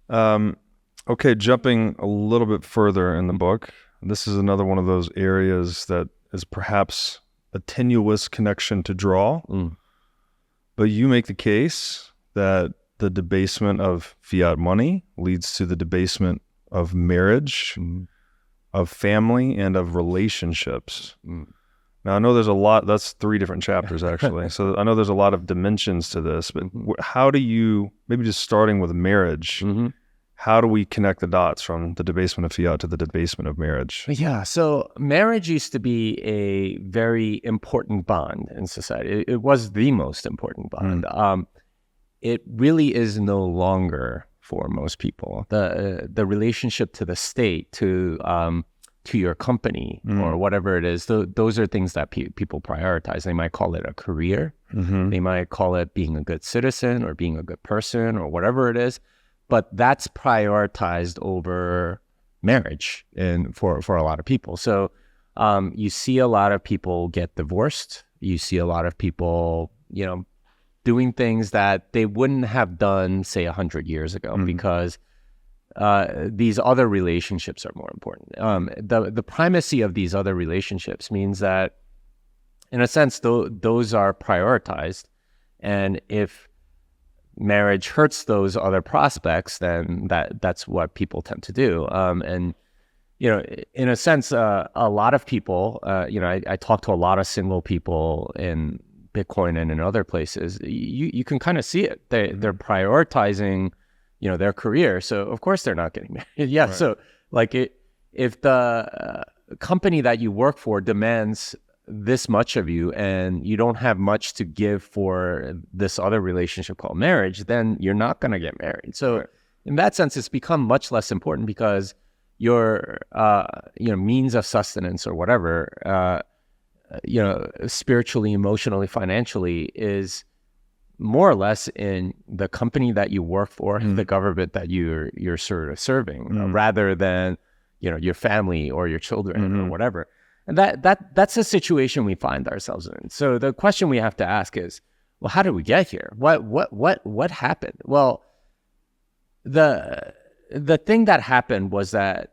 Okay, jumping a little bit further in the book, this is another one of those areas that is perhaps a tenuous connection to draw, but you make the case that the debasement of fiat money leads to the debasement of marriage, of family, and of relationships. Now, I know there's a lot, that's 3 different chapters actually. So I know there's a lot of dimensions to this, but how do you, maybe just starting with marriage, how do we connect the dots from the debasement of fiat to the debasement of marriage? Yeah, so marriage used to be a very important bond in society. It was the most important bond. It really is no longer for most people. The relationship to the state, to your company or whatever it is, those are things that people prioritize. They might call it a career. They might call it being a good citizen or being a good person or whatever it is. But that's prioritized over marriage and for a lot of people. So you see a lot of people get divorced. You see a lot of people, doing things that they wouldn't have done, say, 100 years ago, because these other relationships are more important. The primacy of these other relationships means that, in a sense, those are prioritized. And if marriage hurts those other prospects, then that's what people tend to do. And in a sense, a lot of people, I talk to a lot of single people in Bitcoin and in other places. You can kind of see it. They're prioritizing, their career. So of course they're not getting married. Yeah. Right. So like if the company that you work for demands this much of you and you don't have much to give for this other relationship called marriage, then you're not going to get married. So in that sense, it's become much less important because your means of sustenance or whatever, spiritually, emotionally, financially, is more or less in the company that you work for, the government that you're sort of serving, rather than your family or your children or whatever. And that's a situation we find ourselves in. So the question we have to ask is, well, how did we get here? What happened? Well, the thing that happened was that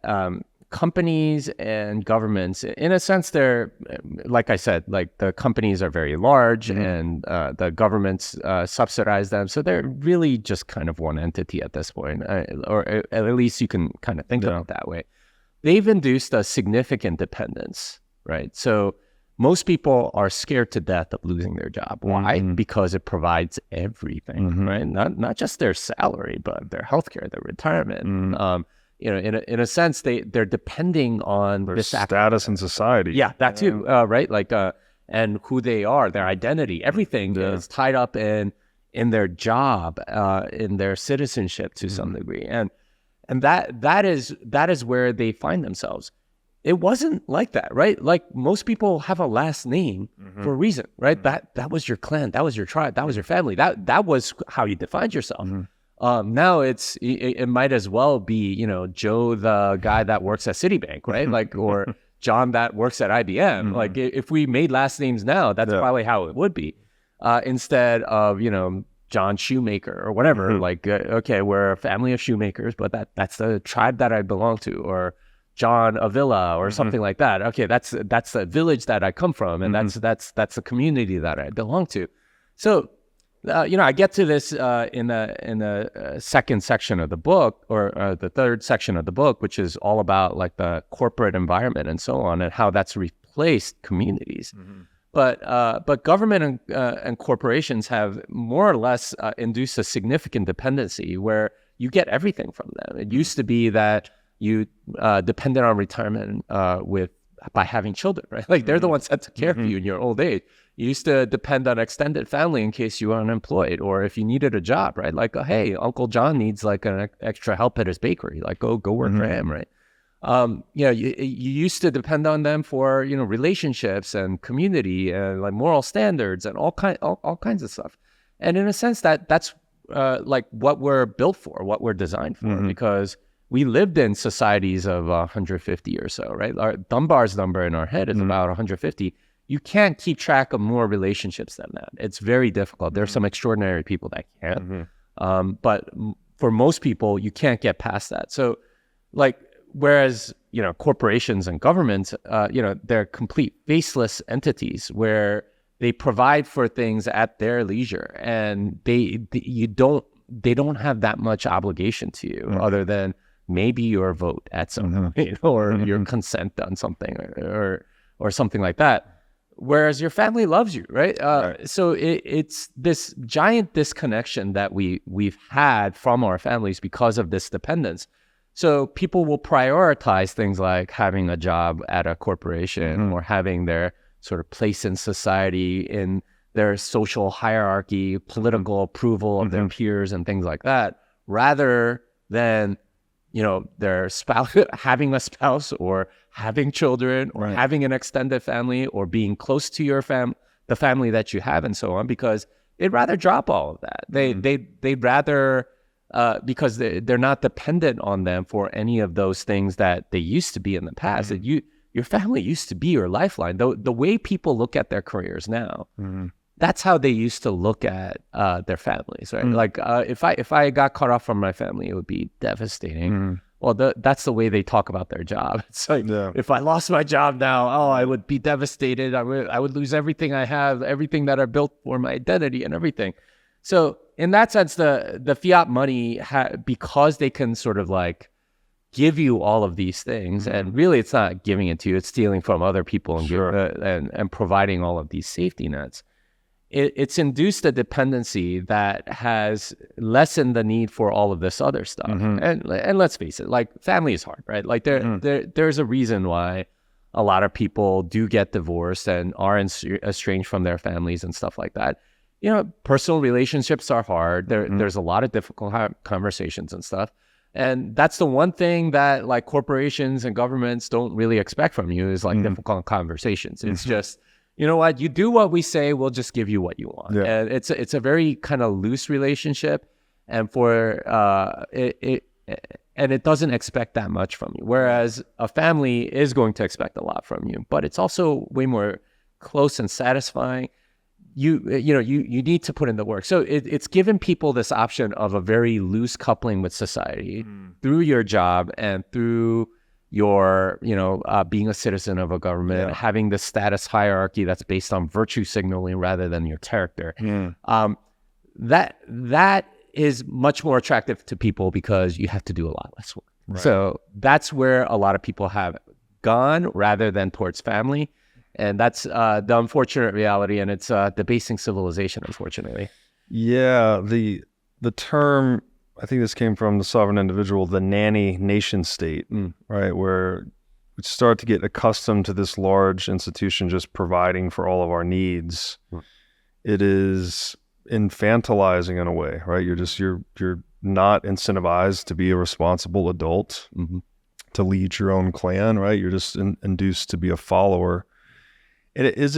companies and governments, in a sense, they're, like I said, like the companies are very large and the governments subsidize them. So they're really just kind of one entity at this point, or at least you can kind of think about it that way. They've induced a significant dependence, right? So most people are scared to death of losing their job. Why? Because it provides everything, right? Not just their salary, but their healthcare, their retirement. In a sense, they're depending on their this status in society. Yeah, that too, right? Like, and who they are, their identity, everything is tied up in their job, in their citizenship to some degree, and that is where they find themselves. it wasn't like that, right? Like most people have a last name for a reason, right? That was your clan, that was your tribe, that was your family, that was how you defined yourself. Now it might as well be, you know, Joe, the guy that works at Citibank, right? Like, or John that works at IBM. Like if we made last names now, that's probably how it would be. Instead of, you know, John Shoemaker or whatever, like, okay, we're a family of shoemakers, but that's the tribe that I belong to, or John Avila or something like that. Okay, that's the village that I come from, and that's the community that I belong to. So, you know, I get to this in the second section of the book, or the third section of the book, which is all about like the corporate environment and so on, and how that's replaced communities. But government and corporations have more or less induced a significant dependency where you get everything from them. It used to be that you depended on retirement by having children, right? Like they're the ones that took care of you in your old age. You used to depend on extended family in case you were unemployed, or if you needed a job, right? Like, hey, Uncle John needs like an extra help at his bakery. Like, go work for him, right? You know, you used to depend on them for, you know, relationships and community and like moral standards and all kinds of stuff. And in a sense, that's like what we're built for, what we're designed for, because we lived in societies of 150 or so, right? Our Dunbar's number in our head is about 150. You can't keep track of more relationships than that. It's very difficult. There's some extraordinary people that can, but for most people, you can't get past that. So, like, whereas, you know, corporations and governments, you know, they're complete faceless entities where they provide for things at their leisure, and they don't have that much obligation to you other than maybe your vote at some point, or your consent on something, or something like that. Whereas your family loves you, right? So it's this giant disconnection that we've had from our families because of this dependence. So people will prioritize things like having a job at a corporation, or having their sort of place in society, in their social hierarchy, political approval of their peers and things like that, rather than, you know, their spouse, having a spouse, or having children, or having an extended family, or being close to your the family that you have, and so on, because they'd rather drop all of that. They'd rather, because they're not dependent on them for any of those things that they used to be in the past. Your family used to be your lifeline. The way people look at their careers now, that's how they used to look at their families, right? Like if I got cut off from my family, it would be devastating. Well, that's the way they talk about their job. It's like, if I lost my job now, I would be devastated. I would lose everything I have, everything that I built for my identity and everything. So in that sense, the fiat money, because they can sort of like give you all of these things, and really it's not giving it to you, it's stealing from other people and and providing all of these safety nets. It's induced a dependency that has lessened the need for all of this other stuff. And let's face it, like family is hard, right? Like there's a reason why a lot of people do get divorced and are estranged from their families and stuff like that. You know, personal relationships are hard. There's a lot of difficult conversations and stuff. And that's the one thing that like corporations and governments don't really expect from you, is like difficult conversations. It's just, you know what, you do what we say, we'll just give you what you want. And it's a very kind of loose relationship, and it doesn't expect that much from you. Whereas a family is going to expect a lot from you, but it's also way more close and satisfying. You need to put in the work. So it's given people this option of a very loose coupling with society through your job and through your, being a citizen of a government, having this status hierarchy that's based on virtue signaling rather than your character. That is much more attractive to people because you have to do a lot less work. Right. So that's where a lot of people have gone rather than towards family. And that's the unfortunate reality, and it's debasing civilization, unfortunately. Yeah, the term, I think this came from the sovereign individual, the nanny nation state, right, where we start to get accustomed to this large institution just providing for all of our needs. It is infantilizing in a way, right? You're not incentivized to be a responsible adult. to lead your own clan, right? You're just induced to be a follower. And is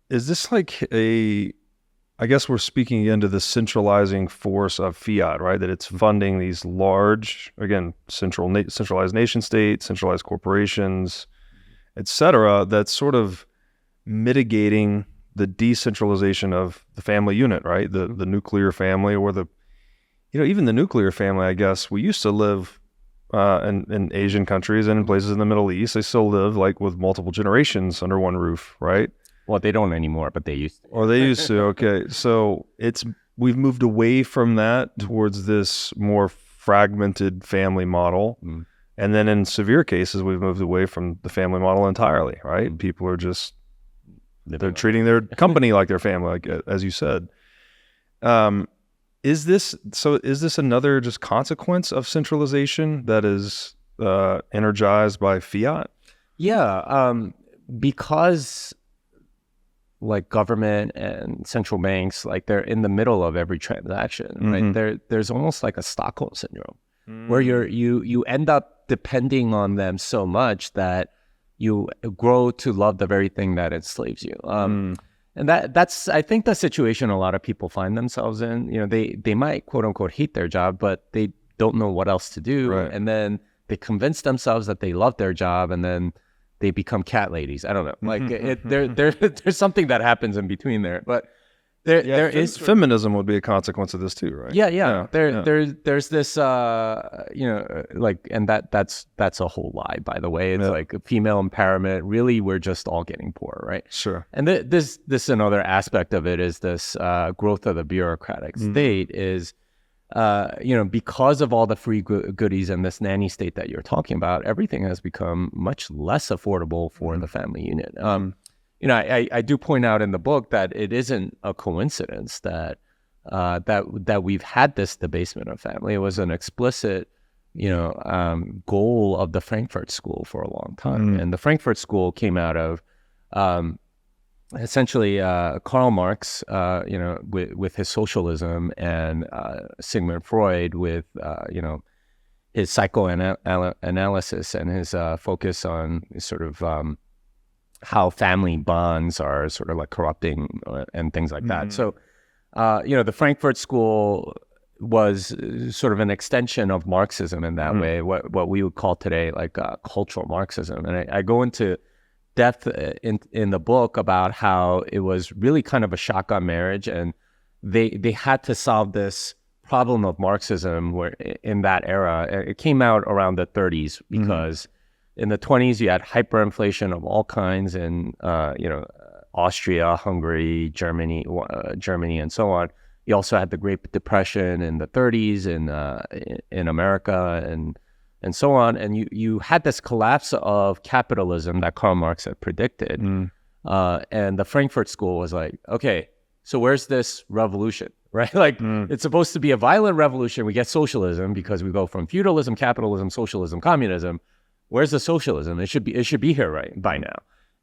this like I guess we're speaking into the centralizing force of fiat, right? That it's funding these large, again, centralized nation states, centralized corporations, et cetera, that's sort of mitigating the decentralization of the family unit, right? The nuclear family, or even the nuclear family, I guess. We used to live in Asian countries and in places in the Middle East. They still live like with multiple generations under one roof, right? Well, they don't anymore, but they used to. Or they used to, okay. So we've moved away from that towards this more fragmented family model. Mm. And then in severe cases, we've moved away from the family model entirely, right? Mm. People are just, they're treating their company like their family, like, as you said. Is this another just consequence of centralization that is energized by fiat? Yeah, because like government and central banks, like they're in the middle of every transaction, mm-hmm. right? There's almost like a Stockholm syndrome, where you end up depending on them so much that you grow to love the very thing that enslaves you. And that's I think the situation a lot of people find themselves in. They might quote unquote hate their job, but they don't know what else to do, right. And then they convince themselves that they love their job, and then they become cat ladies. I don't know. Like there's something that happens in between there, but there is feminism would be a consequence of this too, right? Yeah. There's this, like, and that's a whole lie, by the way. It's like female empowerment. Really, we're just all getting poor, right? Sure. And this another aspect of it is this growth of the bureaucratic state is. Because of all the free goodies and this nanny state that you're talking about, everything has become much less affordable for the family unit. I do point out in the book that it isn't a coincidence that we've had this debasement of family. It was an explicit, goal of the Frankfurt School for a long time. And the Frankfurt School came out of essentially Karl Marx, with his socialism, and Sigmund Freud with, his psychoanalysis and his focus on sort of how family bonds are sort of like corrupting and things like that. So, the Frankfurt School was sort of an extension of Marxism in that way, what we would call today like cultural Marxism. And I go into depth in the book about how it was really kind of a shotgun marriage, and they had to solve this problem of Marxism where in that era. It came out around the 30s because in the 20s you had hyperinflation of all kinds in Austria, Hungary, Germany, and so on. You also had the Great Depression in the 30s in America and so on. And you had this collapse of capitalism that Karl Marx had predicted. And the Frankfurt School was like, okay, so where's this revolution, right? Like it's supposed to be a violent revolution. We get socialism because we go from feudalism, capitalism, socialism, communism. Where's the socialism? It should be here right by now.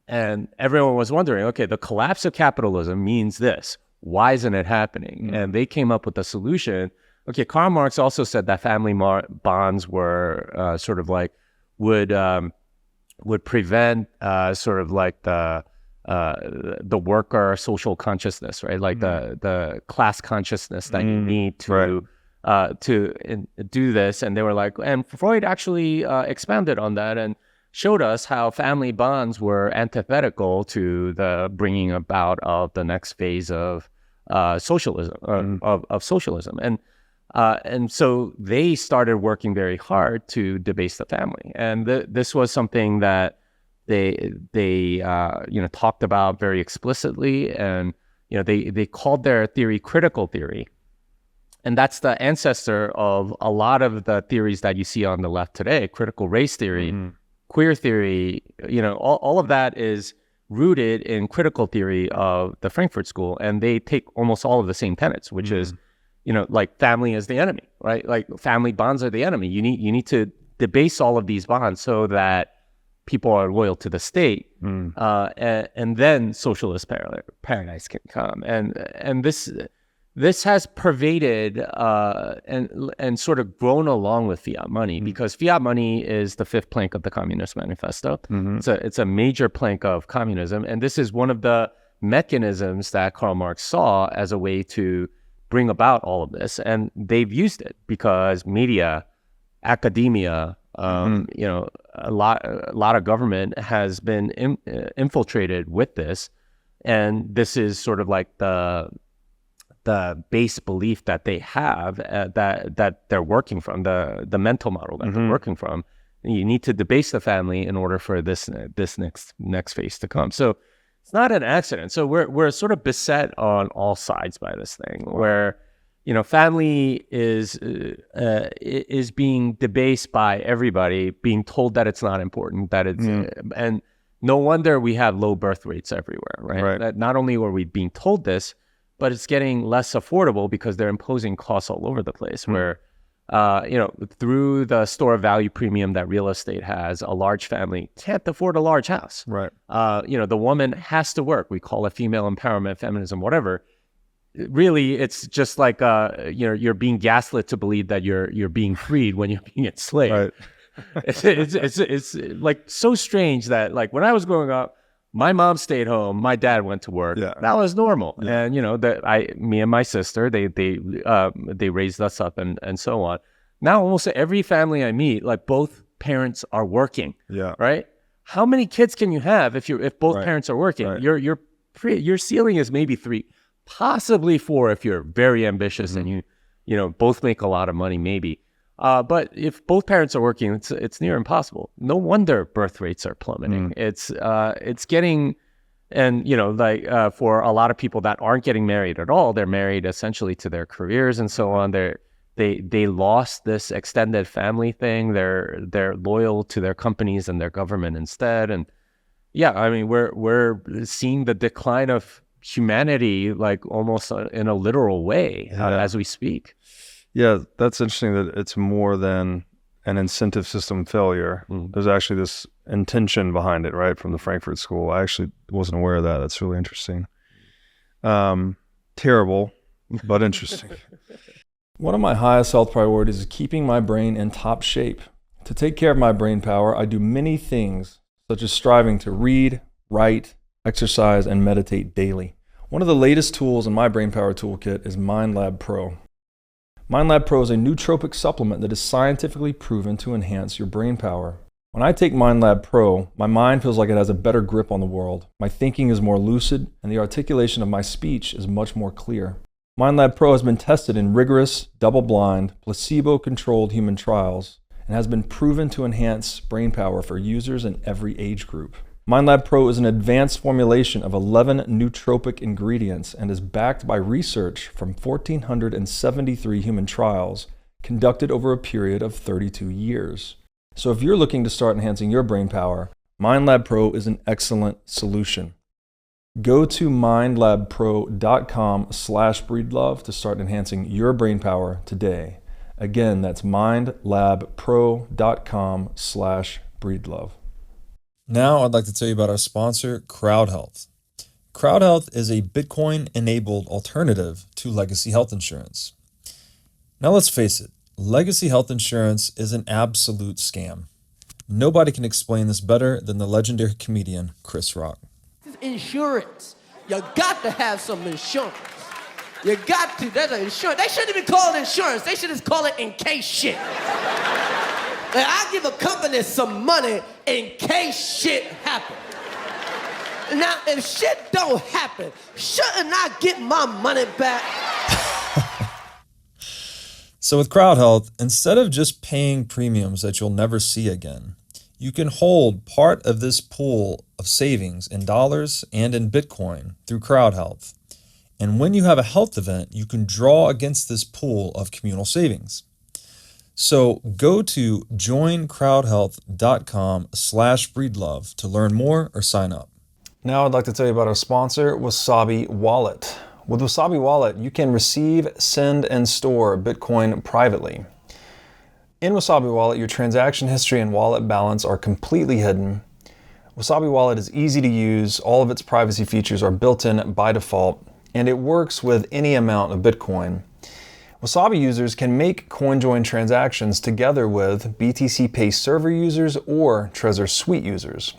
And everyone was wondering, okay, the collapse of capitalism means this. Why isn't it happening? And they came up with a solution. Okay, Karl Marx also said that family bonds were sort of like would prevent sort of like the worker social consciousness, right? Like the class consciousness that you need to do this. And they were like, and Freud actually expanded on that and showed us how family bonds were antithetical to the bringing about of the next phase of socialism, of socialism. And so they started working very hard to debase the family. And this was something that they talked about very explicitly. And, they called their theory critical theory. And that's the ancestor of a lot of the theories that you see on the left today: critical race theory, queer theory. All of that is rooted in critical theory of the Frankfurt School. And they take almost all of the same tenets, which is, like family is the enemy, right? Like family bonds are the enemy. You need to debase all of these bonds so that people are loyal to the state, and then socialist paradise can come. And this this has pervaded and sort of grown along with fiat money, because fiat money is the fifth plank of the Communist Manifesto. It's a major plank of communism, and this is one of the mechanisms that Karl Marx saw as a way to bring about all of this, and they've used it because media, academia, a lot of government has been infiltrated with this, and this is sort of like the base belief that they have, that they're working from, the mental model that they're working from. You need to debase the family in order for this next phase to come. So it's not an accident. So we're sort of beset on all sides by this thing, where family is being debased by everybody, being told that it's not important, that it's and no wonder we have low birth rates everywhere, right? That not only are we being told this, but it's getting less affordable because they're imposing costs all over the place, where through the store of value premium that real estate has, a large family can't afford a large house. The woman has to work. We call it female empowerment, feminism, whatever. Really, it's just like you're being gaslit to believe that you're being freed when you're being enslaved. It's like so strange that, like, when I was growing up, my mom stayed home, my dad went to work. That was normal. And me and my sister, they raised us up and so on. Now almost every family I meet, like, both parents are working. Right? How many kids can you have if both parents are working? Your ceiling is maybe 3, possibly 4 if you're very ambitious and you both make a lot of money, maybe. But if both parents are working, it's near impossible. No wonder birth rates are plummeting. It's getting, and for a lot of people that aren't getting married at all, they're married essentially to their careers and so on. They lost this extended family thing. They're loyal to their companies and their government instead. And we're seeing the decline of humanity, like, almost in a literal way as we speak. Yeah, that's interesting that it's more than an incentive system failure. There's actually this intention behind it, right, from the Frankfurt School. I actually wasn't aware of that. That's really interesting. Terrible, but interesting. One of my highest health priorities is keeping my brain in top shape. To take care of my brain power, I do many things, such as striving to read, write, exercise, and meditate daily. One of the latest tools in my brain power toolkit is MindLab Pro. MindLab Pro is a nootropic supplement that is scientifically proven to enhance your brain power. When I take MindLab Pro, my mind feels like it has a better grip on the world. My thinking is more lucid, and the articulation of my speech is much more clear. MindLab Pro has been tested in rigorous, double-blind, placebo-controlled human trials and has been proven to enhance brain power for users in every age group. MindLab Pro is an advanced formulation of 11 nootropic ingredients and is backed by research from 1,473 human trials conducted over a period of 32 years. So if you're looking to start enhancing your brain power, MindLab Pro is an excellent solution. Go to mindlabpro.com/breedlove to start enhancing your brain power today. Again, that's mindlabpro.com/breedlove. Now I'd like to tell you about our sponsor, CrowdHealth. CrowdHealth is a Bitcoin-enabled alternative to legacy health insurance. Now let's face it, legacy health insurance is an absolute scam. Nobody can explain this better than the legendary comedian Chris Rock. Insurance. You got to have some insurance. You got to. There's an insurance. They shouldn't even call it insurance. They should just call it in case shit. Like, I give a company some money in case shit happens. Now, if shit don't happen, shouldn't I get my money back? So with CrowdHealth, instead of just paying premiums that you'll never see again, you can hold part of this pool of savings in dollars and in Bitcoin through CrowdHealth. And when you have a health event, you can draw against this pool of communal savings. So go to joincrowdhealth.com/breedlove to learn more or sign up. Now I'd like to tell you about our sponsor, Wasabi Wallet. With Wasabi Wallet, you can receive, send, and store Bitcoin privately. In Wasabi Wallet, your transaction history and wallet balance are completely hidden. Wasabi Wallet is easy to use. All of its privacy features are built in by default. and it works with any amount of Bitcoin. Wasabi users can make CoinJoin transactions together with BTC Pay server users or Trezor Suite users.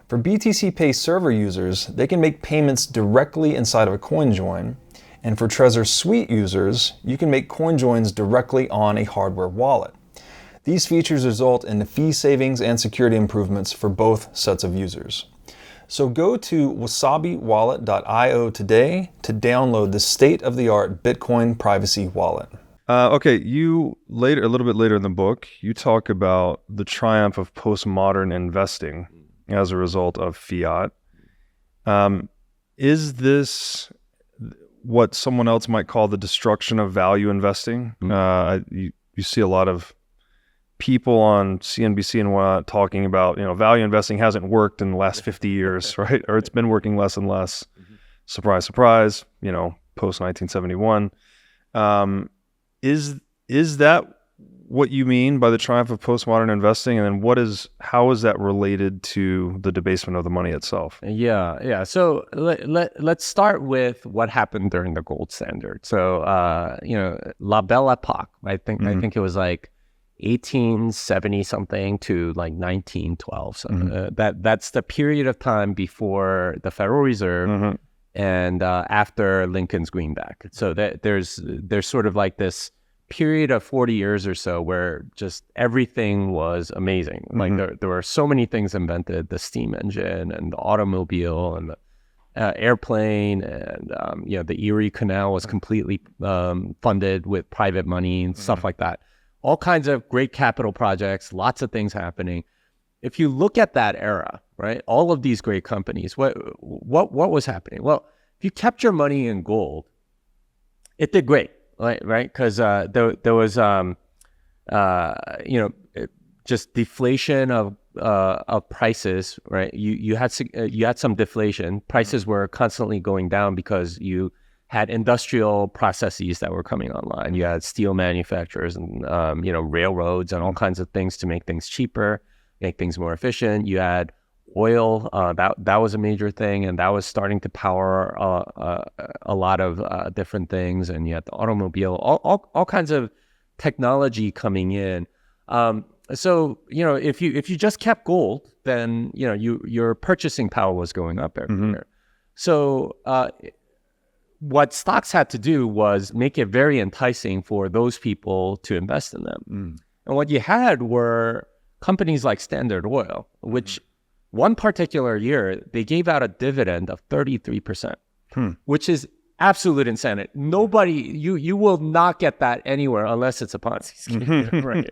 For BTC Pay server users, they can make payments directly inside of a CoinJoin, and for Trezor Suite users, you can make CoinJoins directly on a hardware wallet. These features result in fee savings and security improvements for both sets of users. So go to wasabiwallet.io today to download the state-of-the-art Bitcoin privacy wallet. Okay, a little bit later in the book, you talk about the triumph of postmodern investing as a result of fiat. Is this what someone else might call the destruction of value investing? You see a lot of people on CNBC and whatnot talking about, value investing hasn't worked in the last 50 years, right? Or it's been working less and less. Surprise, surprise, post 1971. Is that what you mean by the triumph of postmodern investing? And then how is that related to the debasement of the money itself? Yeah. So let's start with what happened during the gold standard. So, La Belle Epoque, I think it was like 1870 something to like 1912. So that's the period of time before the Federal Reserve and after Lincoln's greenback. So there's sort of like this period of 40 years or so where just everything was amazing. Like there were so many things invented: the steam engine and the automobile and the airplane, and the Erie Canal was completely funded with private money and stuff like that. All kinds of great capital projects, lots of things happening. If you look at that era, right, all of these great companies, what was happening? Well, if you kept your money in gold, it did great, right? Because there was just deflation of prices, right? You had some deflation. Prices were constantly going down because you had industrial processes that were coming online. You had steel manufacturers and railroads and all kinds of things to make things cheaper, make things more efficient. You had oil, that was a major thing, and that was starting to power a lot of different things. And you had the automobile, all kinds of technology coming in. So if you just kept gold, then your purchasing power was going up every year. So what stocks had to do was make it very enticing for those people to invest in them. And what you had were companies like Standard Oil, which one particular year, they gave out a dividend of 33%, which is absolute insanity. Nobody, you will not get that anywhere unless it's a Ponzi scheme, right?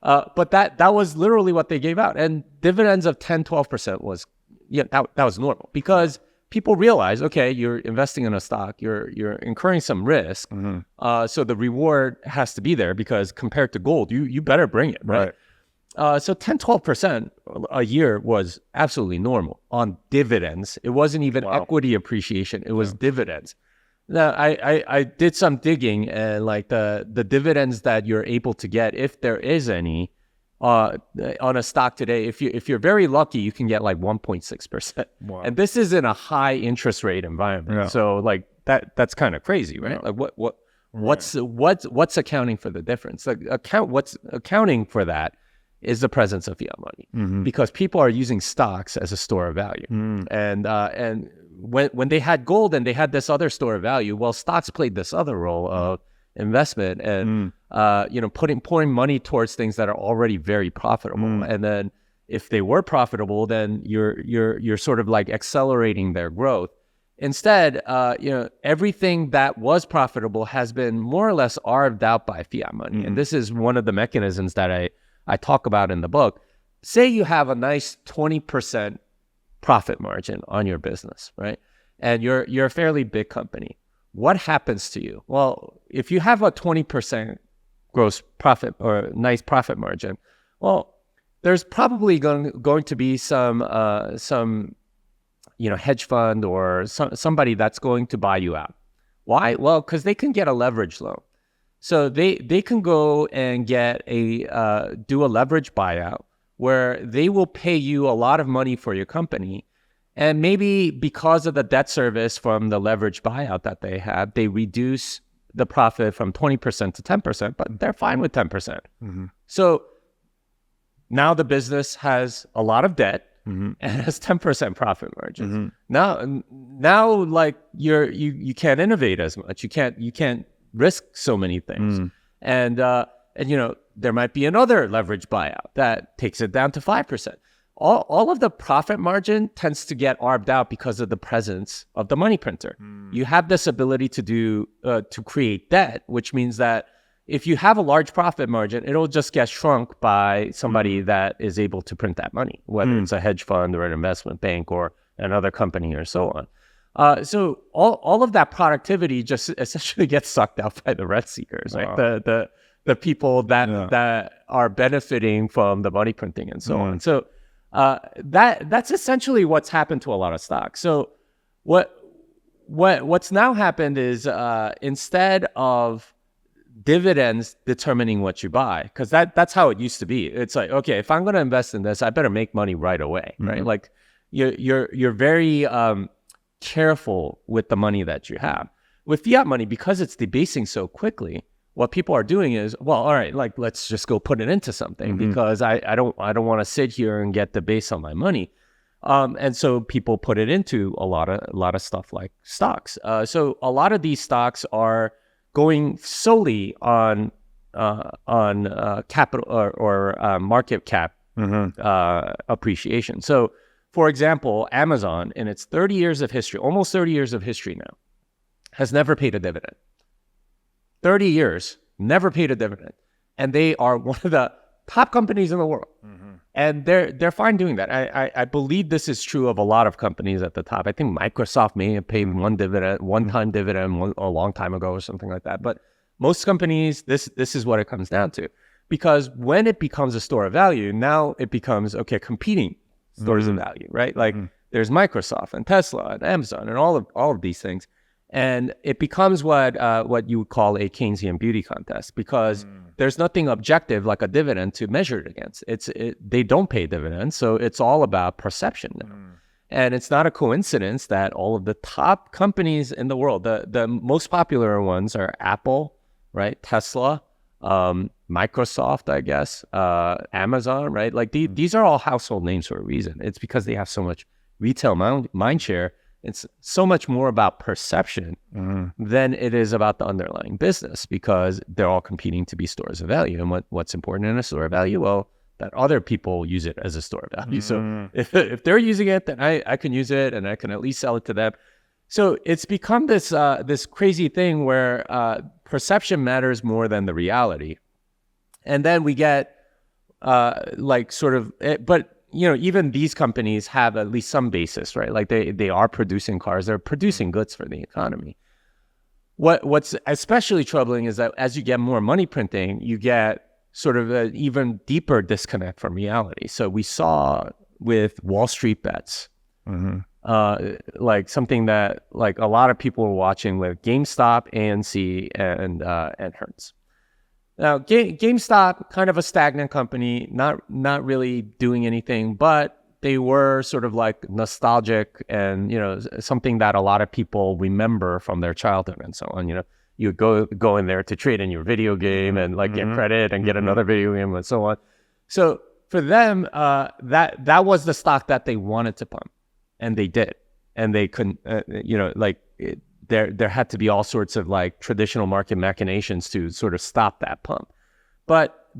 But that was literally what they gave out. And dividends of 10, 12% was, that was normal, because people realize, okay, you're investing in a stock, you're incurring some risk, so the reward has to be there, because compared to gold, you better bring it, right? So 10, 12% a year was absolutely normal on dividends. It wasn't even equity appreciation, it was dividends. Now, I did some digging, and like the dividends that you're able to get, if there is any, on a stock today, if you're very lucky, you can get like 1.6%. Wow. And this is in a high interest rate environment. Yeah. So like that's kind of crazy, right? Yeah. Like what's accounting for the difference? Like what's accounting for that is the presence of fiat money, because people are using stocks as a store of value. And when they had gold and they had this other store of value, well, stocks played this other role of investment and pouring money towards things that are already very profitable. And then if they were profitable, then you're sort of like accelerating their growth. Instead, everything that was profitable has been more or less carved out by fiat money. And this is one of the mechanisms that I talk about in the book. Say you have a nice 20% profit margin on your business, right? And you're a fairly big company. What happens to you? Well, if you have a 20% gross profit or nice profit margin, well, there's probably going to be some hedge fund or somebody that's going to buy you out. Why? Well, because they can get a leverage loan. So they can go and get do a leverage buyout where they will pay you a lot of money for your company, And maybe because of the debt service from the leveraged buyout that they have, they reduce the profit from 20% to 10%, but they're fine with 10%. So now the business has a lot of debt and has 10% profit margins. Now, like you can't innovate as much. You can't risk so many things. And you know, there might be another leverage buyout that takes it down to 5%. All of the profit margin tends to get arbed out because of the presence of the money printer. You have this ability to do to create debt, which means that if you have a large profit margin, it'll just get shrunk by somebody that is able to print that money, whether it's a hedge fund or an investment bank or another company or so on. So all of that productivity just essentially gets sucked out by the rent seekers, right? The people that are benefiting from the money printing and so on. So that's essentially what's happened to a lot of stocks. So what's now happened is instead of dividends determining what you buy, because that's how it used to be. It's like, okay, if I'm going to invest in this, I better make money right away, right? Like you're very careful with the money that you have. With fiat money, because it's debasing so quickly, what people are doing is, well, all right, like let's just go put it into something because I don't want to sit here and get debased on my money. And so people put it into a lot of stuff like stocks. So a lot of these stocks are going solely on capital or market cap appreciation. So, for example, Amazon in its 30 years of history, almost 30 years of history now, has never paid a dividend. 30 years, never paid a dividend. And they are one of the top companies in the world. And they're fine doing that. I believe this is true of a lot of companies at the top. I think Microsoft may have paid one-time dividend a long time ago or something like that. But most companies, this is what it comes down to. Because when it becomes a store of value, now it becomes, okay, competing stores of value, right? Like there's Microsoft and Tesla and Amazon and all of these things. And it becomes what you would call a Keynesian beauty contest, because there's nothing objective like a dividend to measure it against. They don't pay dividends, so it's all about perception now. And it's not a coincidence that all of the top companies in the world, the most popular ones are Apple, right? Tesla, Microsoft, I guess, Amazon, right? Like these are all household names for a reason. It's because they have so much retail mind share. It's so much more about perception than it is about the underlying business, because they're all competing to be stores of value. And what's important in a store of value? Well, that other people use it as a store of value. So if they're using it, then I can use it and I can at least sell it to them. So it's become this crazy thing where perception matters more than the reality. And then we get but you know, even these companies have at least some basis, right? Like they are producing cars, they're producing goods for the economy. What's especially troubling is that as you get more money printing, you get sort of an even deeper disconnect from reality. So we saw with Wall Street bets, like something that like a lot of people were watching with GameStop, ANC, and Hertz. Now, GameStop, kind of a stagnant company, not really doing anything, but they were sort of like nostalgic and, you know, something that a lot of people remember from their childhood and so on. You know, you go in there to trade in your video game and like get credit and get another video game and so on. So for them, that was the stock that they wanted to pump, and they did, and they couldn't, you know, like there had to be all sorts of like traditional market machinations to sort of stop that pump. But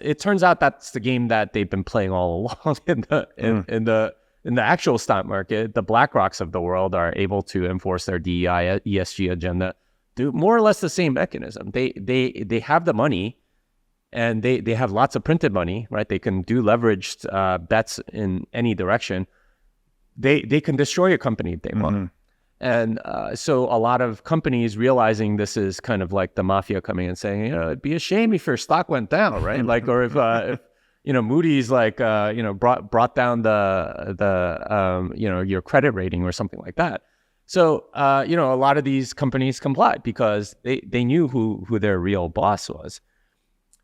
it turns out that's the game that they've been playing all along in the actual stock market. The BlackRocks of the world are able to enforce their DEI, ESG agenda through more or less the same mechanism. They have the money, and they have lots of printed money, right? They can do leveraged bets in any direction. They can destroy a company if they want. And so a lot of companies realizing this is kind of like the mafia coming and saying, you know, it'd be a shame if your stock went down, right? Like, or if you know, Moody's like, you know, brought down the you know, your credit rating or something like that. So, you know, a lot of these companies complied because they knew who their real boss was.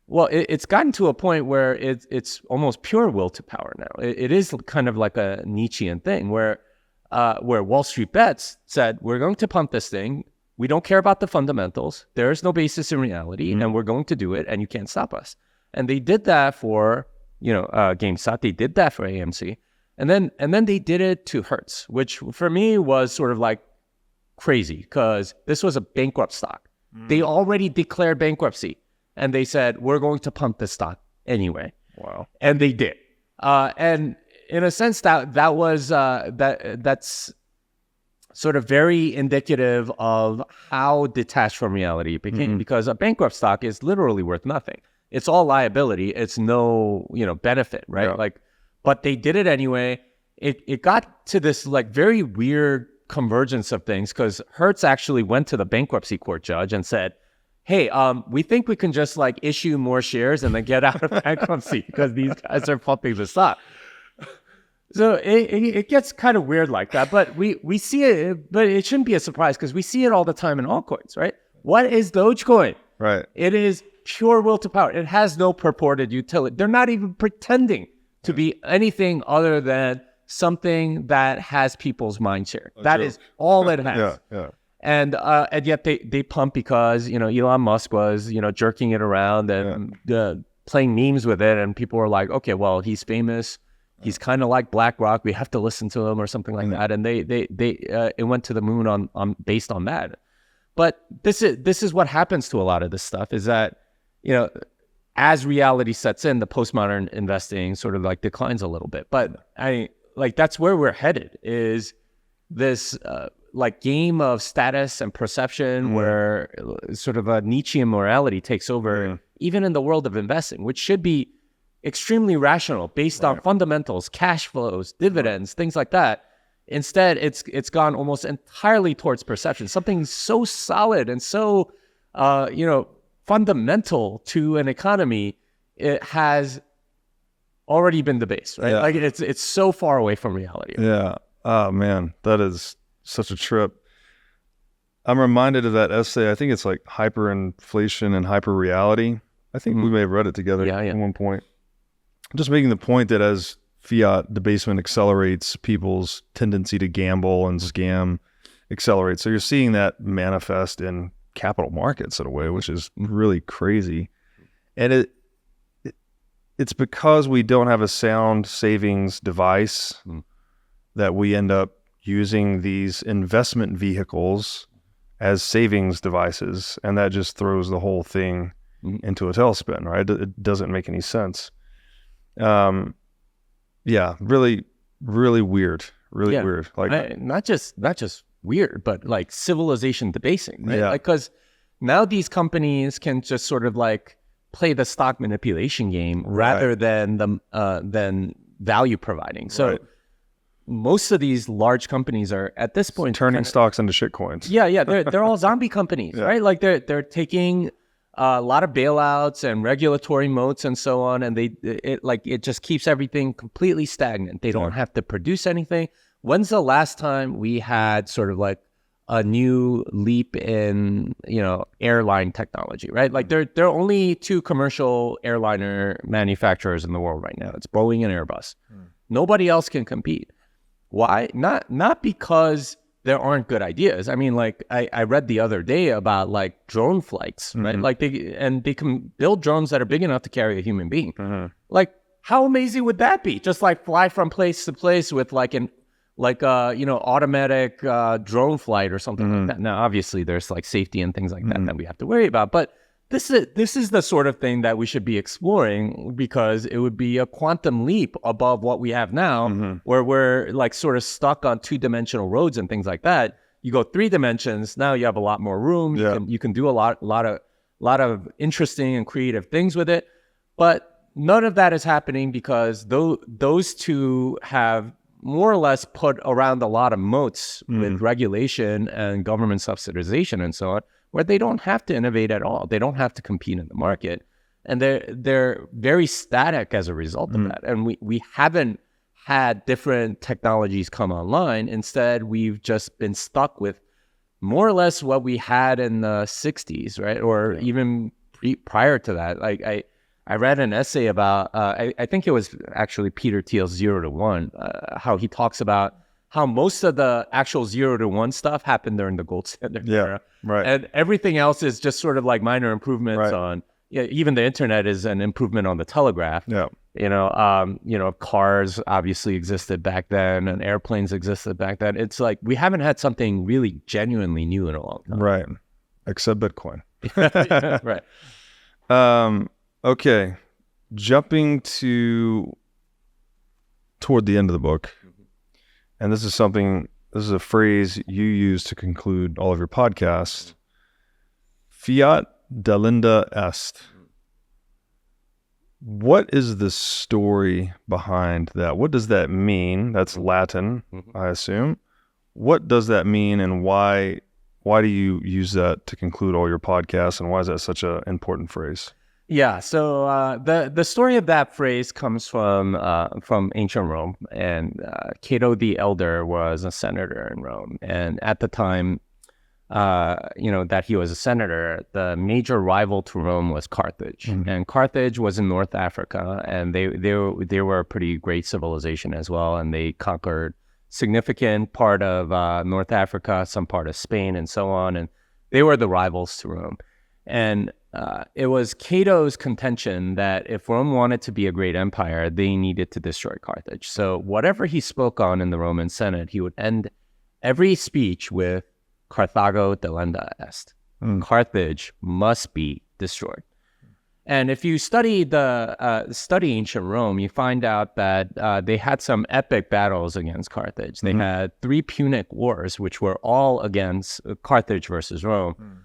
Well, it's gotten to a point where it's almost pure will to power now. It is kind of like a Nietzschean thing where where Wall Street Bets said, we're going to pump this thing. We don't care about the fundamentals. There is no basis in reality, and we're going to do it, and you can't stop us. And they did that for, GameStop. They did that for AMC. And then they did it to Hertz, which for me was sort of like crazy because this was a bankrupt stock. They already declared bankruptcy, and they said, we're going to pump the stock anyway. Wow. And they did. And in a sense, that's sort of very indicative of how detached from reality it became, because a bankrupt stock is literally worth nothing. It's all liability. It's no, benefit, right? Yeah. But they did it anyway. It got to this like very weird convergence of things because Hertz actually went to the bankruptcy court judge and said, hey, we think we can just like issue more shares and then get out of bankruptcy because these guys are pumping the stock. So it gets kind of weird like that, but we see it, but it shouldn't be a surprise because we see it all the time in altcoins, right? What is Dogecoin? Right. It is pure will to power. It has no purported utility. They're not even pretending to be anything other than something that has people's mind share. That is all it has. Yeah. And yet they pump because, Elon Musk was, jerking it around and playing memes with it. And people were like, okay, well, he's famous. He's kind of like BlackRock. We have to listen to him or something like that. And it went to the moon on based on that. But this is what happens to a lot of this stuff is that, as reality sets in, the postmodern investing sort of like declines a little bit. But that's where we're headed is this like game of status and perception where sort of a Nietzschean morality takes over, even in the world of investing, which should be extremely rational based on fundamentals, cash flows, dividends, things like that. Instead, it's gone almost entirely towards perception, something so solid and so, fundamental to an economy. It has already been debased, right? Yeah. Like it's so far away from reality. Yeah. Oh man, that is such a trip. I'm reminded of that essay. I think it's like hyperinflation and hyperreality. I think we may have read it together at one point. Just making the point that as fiat debasement accelerates, people's tendency to gamble and scam accelerates. So you're seeing that manifest in capital markets in a way, which is really crazy. And it's because we don't have a sound savings device that we end up using these investment vehicles as savings devices. And that just throws the whole thing into a tailspin, right? It doesn't make any sense. Really, really weird. Really weird. Like not just weird, but like civilization debasing, right? Yeah. Like, because now these companies can just sort of like play the stock manipulation game rather than value providing. So most of these large companies are at this point turning stocks into shitcoins. Yeah. They're all zombie companies, right? Like they're taking a lot of bailouts and regulatory moats and so on, and it just keeps everything completely stagnant. They don't have to produce anything. When's the last time we had sort of like a new leap in airline technology, right? Like there are only two commercial airliner manufacturers in the world right now. It's Boeing and Airbus. Nobody else can compete. Why? Not because there aren't good ideas. I mean, like I read the other day about like drone flights, right? Like they can build drones that are big enough to carry a human being. Like how amazing would that be? Just like fly from place to place with like an automatic drone flight or something like that. Now, obviously, there's like safety and things like that we have to worry about. But this is the sort of thing that we should be exploring because it would be a quantum leap above what we have now, where we're like sort of stuck on 2-dimensional roads and things like that. You go 3 dimensions, now you have a lot more room. You can do a lot of interesting and creative things with it. But none of that is happening because those two have more or less put around a lot of moats with regulation and government subsidization and so on, where they don't have to innovate at all. They don't have to compete in the market. And they're very static as a result of that. And we haven't had different technologies come online. Instead, we've just been stuck with more or less what we had in the 60s, right? Or even prior to that. Like I read an essay about, I think it was actually Peter Thiel's 0 to 1, how he talks about how most of the actual 0 to 1 stuff happened during the gold standard era. Right. And everything else is just sort of like minor improvements on, even the internet is an improvement on the telegraph. Yeah. Cars obviously existed back then and airplanes existed back then. It's like we haven't had something really genuinely new in a long time. Right. Except Bitcoin. Right. Okay. Jumping toward the end of the book. And this is a phrase you use to conclude all of your podcasts. Fiat Delenda Est. What is the story behind that? What does that mean? That's Latin, I assume. What does that mean, and why do you use that to conclude all your podcasts, and why is that such an important phrase? Yeah, so the story of that phrase comes from ancient Rome, and Cato the Elder was a senator in Rome, and at the time, that he was a senator, the major rival to Rome was Carthage, and Carthage was in North Africa, and they were a pretty great civilization as well, and they conquered significant part of North Africa, some part of Spain, and so on, and they were the rivals to Rome, and it was Cato's contention that if Rome wanted to be a great empire, they needed to destroy Carthage. So whatever he spoke on in the Roman Senate, he would end every speech with Carthago Delenda Est. Carthage must be destroyed. And if you study ancient Rome, you find out that they had some epic battles against Carthage. They had 3 Punic Wars, which were all against Carthage versus Rome.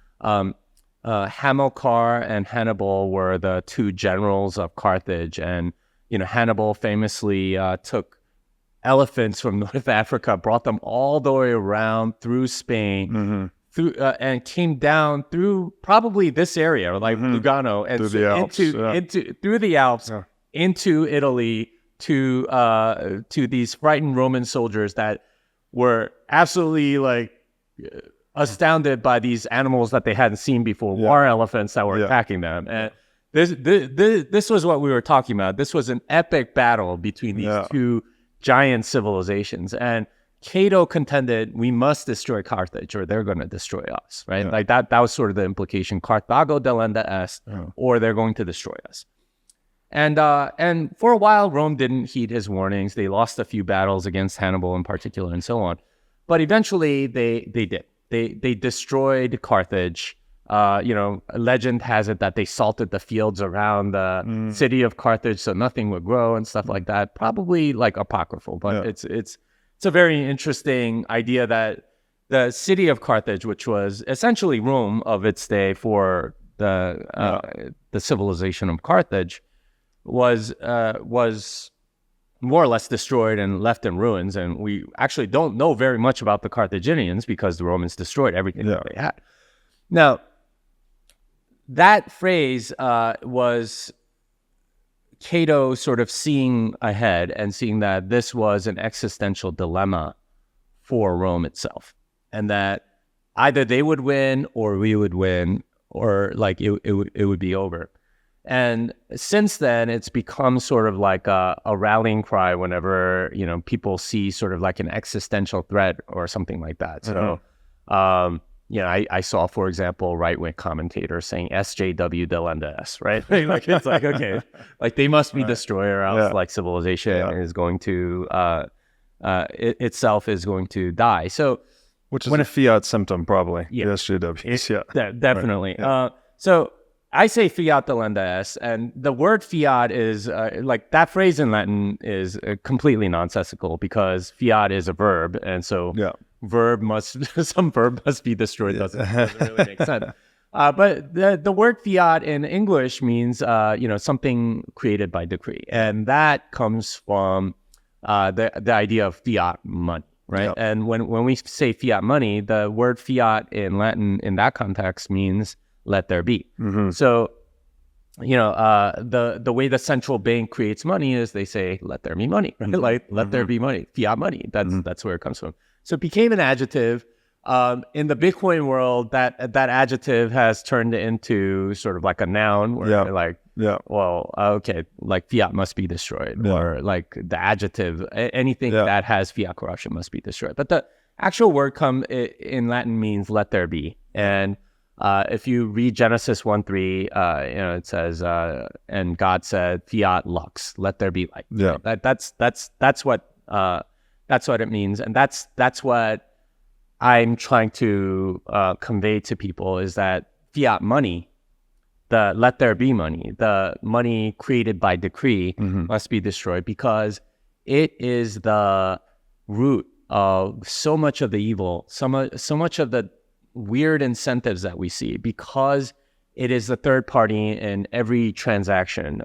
Hamilcar and Hannibal were the 2 generals of Carthage, and Hannibal famously took elephants from North Africa, brought them all the way around through Spain, through and came down through probably this area, like Lugano, and through the Alps into Italy to these frightened Roman soldiers that were absolutely like astounded by these animals that they hadn't seen before, war elephants that were attacking them. And this was what we were talking about. This was an epic battle between these 2 giant civilizations. And Cato contended we must destroy Carthage or they're going to destroy us, right? Like that was sort of the implication. Carthago Delenda Est, or they're going to destroy us. And for a while, Rome didn't heed his warnings. They lost a few battles against Hannibal in particular and so on. But eventually they did. They destroyed Carthage. Legend has it that they salted the fields around the city of Carthage so nothing would grow and stuff like that. Probably like apocryphal, but it's a very interesting idea that the city of Carthage, which was essentially Rome of its day for the civilization of Carthage, was more or less destroyed and left in ruins. And we actually don't know very much about the Carthaginians because the Romans destroyed everything that they had. Now, that phrase was Cato sort of seeing ahead and seeing that this was an existential dilemma for Rome itself, and that either they would win or we would win, or like it would be over. And since then, it's become sort of like a rallying cry whenever people see sort of like an existential threat or something like that. So, I saw, for example, right-wing commentators saying SJW Delenda Est, right? Like it's like, okay, like they must be destroyed or else like civilization is going to itself is going to die. So, which is a fiat symptom, probably. The SJWs, definitely. Right. So I say Fiat Delenda Est, and the word fiat is like that phrase in Latin is completely nonsensical because fiat is a verb, and so some verb must be destroyed. Doesn't really make sense. But the word fiat in English means something created by decree, and that comes from the idea of fiat money, right? Yep. And when we say fiat money, the word fiat in Latin in that context means let there be. So, the way the central bank creates money is they say, let there be money, right? Like, let there be money, fiat money. That's where it comes from. So it became an adjective. In the Bitcoin world, that adjective has turned into sort of like a noun where Yeah. well, okay, like fiat must be destroyed, Yeah. or like the adjective, anything Yeah. that has fiat corruption must be destroyed. But the actual word in Latin means let there be. And if you read Genesis 1:3, it says, and God said, fiat lux, let there be light. Yeah. That's what it means. And that's what I'm trying to convey to people, is that fiat money, the let there be money, the money created by decree, must be destroyed, because it is the root of so much of the evil, so much of the weird incentives that we see, because it is the third party in every transaction.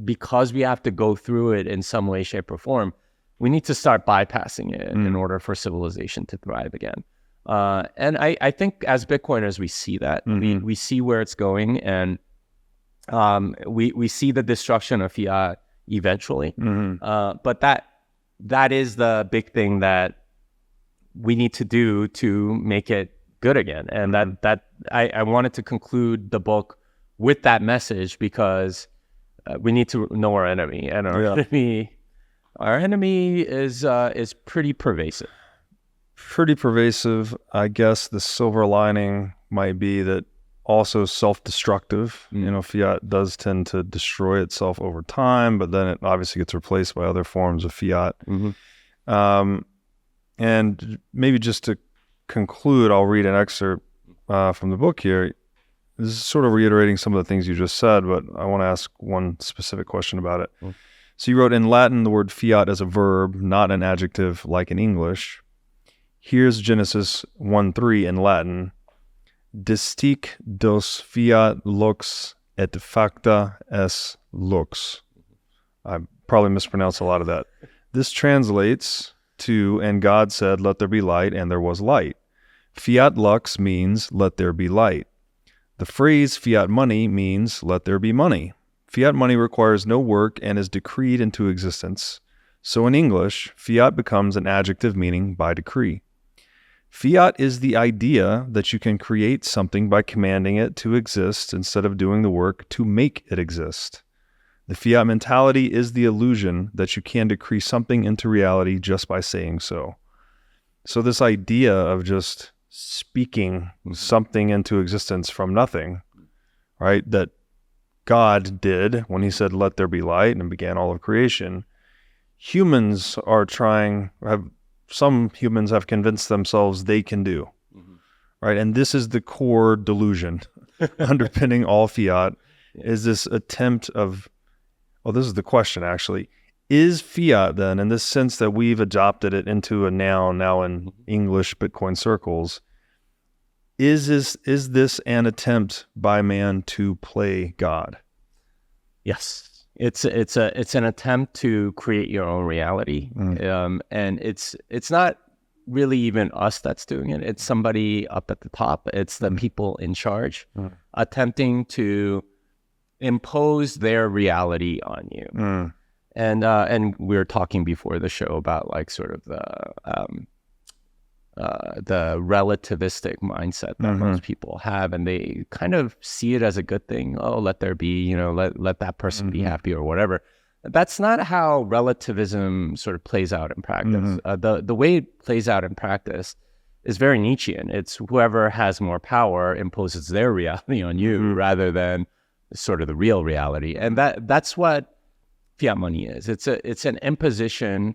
Because we have to go through it in some way, shape, or form, we need to start bypassing it in order for civilization to thrive again. And I think as Bitcoiners, we see that. We see where it's going, and we see the destruction of fiat eventually. But that is the big thing that we need to do to make it good again. And that I wanted to conclude the book with that message, because we need to know our enemy, and our enemy is pretty pervasive. Pretty pervasive. I guess the silver lining might be that also self-destructive. Fiat does tend to destroy itself over time, but then it obviously gets replaced by other forms of fiat. And maybe just to conclude, I'll read an excerpt from the book here. This is sort of reiterating some of the things you just said, but I want to ask one specific question about it. So you wrote, in Latin, the word fiat is a verb, not an adjective like in English. Here's Genesis 1:3 in Latin. Distic dos fiat lux et facta es lux. I probably mispronounced a lot of that. This translates to, and God said, let there be light, and there was light. Fiat lux means let there be light. The phrase fiat money means let there be money. Fiat money requires no work and is decreed into existence. So in English, fiat becomes an adjective meaning by decree. Fiat is the idea that you can create something by commanding it to exist instead of doing the work to make it exist. The fiat mentality is the illusion that you can decree something into reality just by saying so. So this idea of just speaking something into existence from nothing, right, that God did when he said, let there be light, and began all of creation, humans are some humans have convinced themselves they can do, right? And this is the core delusion underpinning all fiat, is this attempt of, this is the question actually, is fiat then, in this sense that we've adopted it into a noun now in English Bitcoin circles, is this an attempt by man to play God? Yes. It's an attempt to create your own reality, and it's not really even us that's doing it. It's somebody up at the top. It's the people in charge attempting to impose their reality on you. And we were talking before the show about like sort of the relativistic mindset that most people have, and they kind of see it as a good thing. Oh, let there be, let that person be happy or whatever. That's not how relativism sort of plays out in practice. The way it plays out in practice is very Nietzschean. It's whoever has more power imposes their reality on you rather than sort of the real reality. And that's what fiat money is. It's an imposition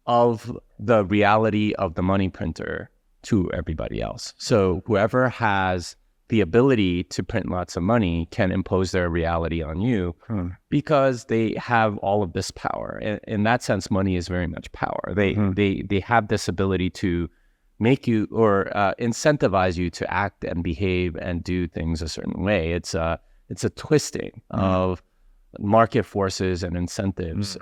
of the reality of the money printer to everybody else. So whoever has the ability to print lots of money can impose their reality on you because they have all of this power. In that sense, money is very much power. They have this ability to make you or incentivize you to act and behave and do things a certain way. It's a twisting of market forces and incentives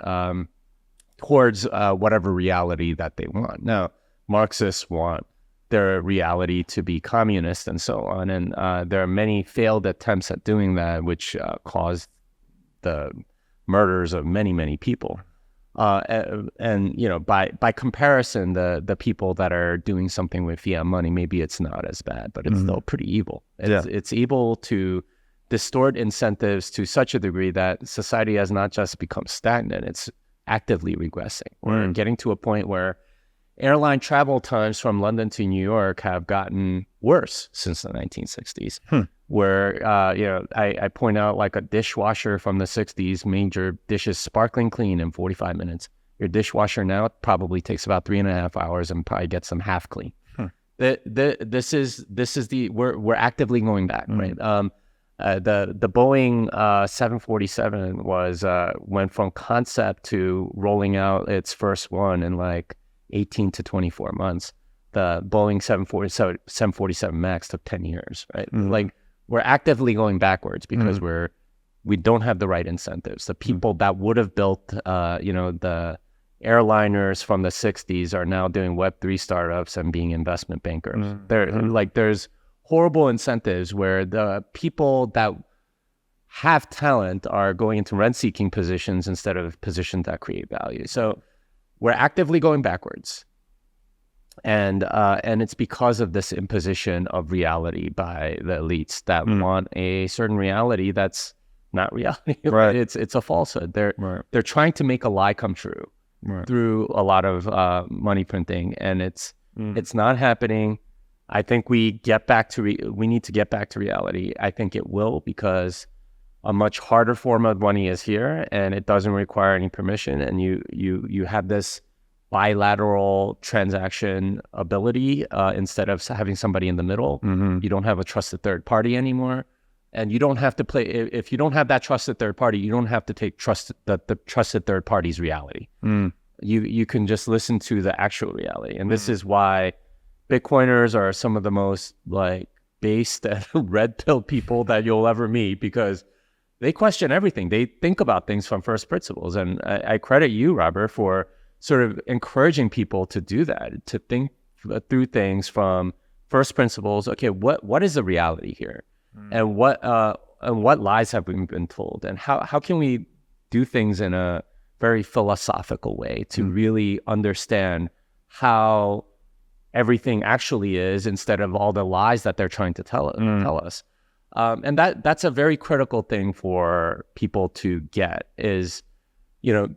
towards whatever reality that they want. Now, Marxists want their reality to be communist and so on, and there are many failed attempts at doing that, which caused the murders of many, many people. And by comparison, the people that are doing something with fiat money, maybe it's not as bad, but it's still pretty evil. It's evil to distort incentives to such a degree that society has not just become stagnant, it's actively regressing. We're getting to a point where airline travel times from London to New York have gotten worse since the 1960s. Where, I point out like a dishwasher from the 60s made your dishes sparkling clean in 45 minutes. Your dishwasher now probably takes about 3.5 hours and probably gets them half clean. We're actively going back, right? The Boeing 747 went from concept to rolling out its first one in like 18 to 24 months. The Boeing 747 MAX took 10 years, right? Like we're actively going backwards because we don't have the right incentives. The people that would have built, the airliners from the 60s are now doing Web3 startups and being investment bankers. There's horrible incentives where the people that have talent are going into rent-seeking positions instead of positions that create value. So we're actively going backwards. And it's because of this imposition of reality by the elites that want a certain reality that's not reality. Right. It's a falsehood. They're trying to make a lie come true through a lot of money printing, and it's not happening. I think we need to get back to reality. I think it will, because a much harder form of money is here, and it doesn't require any permission. And you have this bilateral transaction ability instead of having somebody in the middle. You don't have a trusted third party anymore, and you don't have to play. If you don't have that trusted third party, you don't have to take the trusted third party's reality. You can just listen to the actual reality, and this is why Bitcoiners are some of the most like based and red pill people that you'll ever meet, because they question everything. They think about things from first principles. And I credit you, Robert, for sort of encouraging people to do that, to think through things from first principles. Okay, what is the reality here? And what lies have we been told? And how can we do things in a very philosophical way to really understand how everything actually is, instead of all the lies that they're trying to tell us. And that's a very critical thing for people to get, is,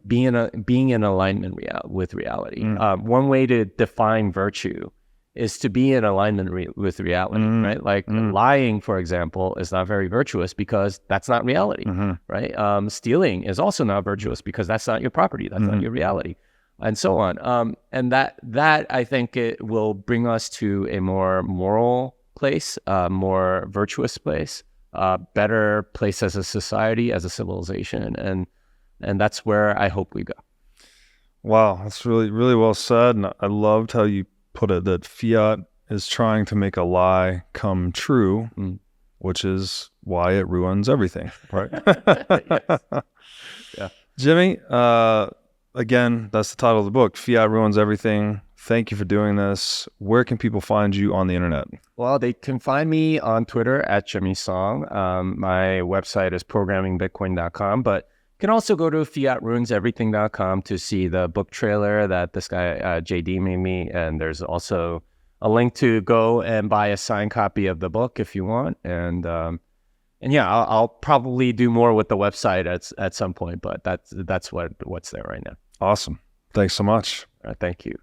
being in alignment with reality. One way to define virtue is to be in alignment with reality, right? Like lying, for example, is not very virtuous because that's not reality, right? Stealing is also not virtuous because that's not your property, that's not your reality, and so on. And that I think it will bring us to a more moral place, more virtuous place, better place as a society, as a civilization, and that's where I hope we go. Wow, that's really, really well said. And I loved how you put it, that fiat is trying to make a lie come true, which is why it ruins everything, right? Yeah. Jimmy, again, that's the title of the book, Fiat Ruins Everything. Thank you for doing this. Where can people find you on the internet? Well, they can find me on Twitter at Jimmy Song. My website is programmingbitcoin.com, but you can also go to fiatruinseverything.com to see the book trailer that this guy, JD, made me. And there's also a link to go and buy a signed copy of the book if you want. And yeah, I'll probably do more with the website at some point, but that's what's there right now. Awesome. Thanks so much. Thank you.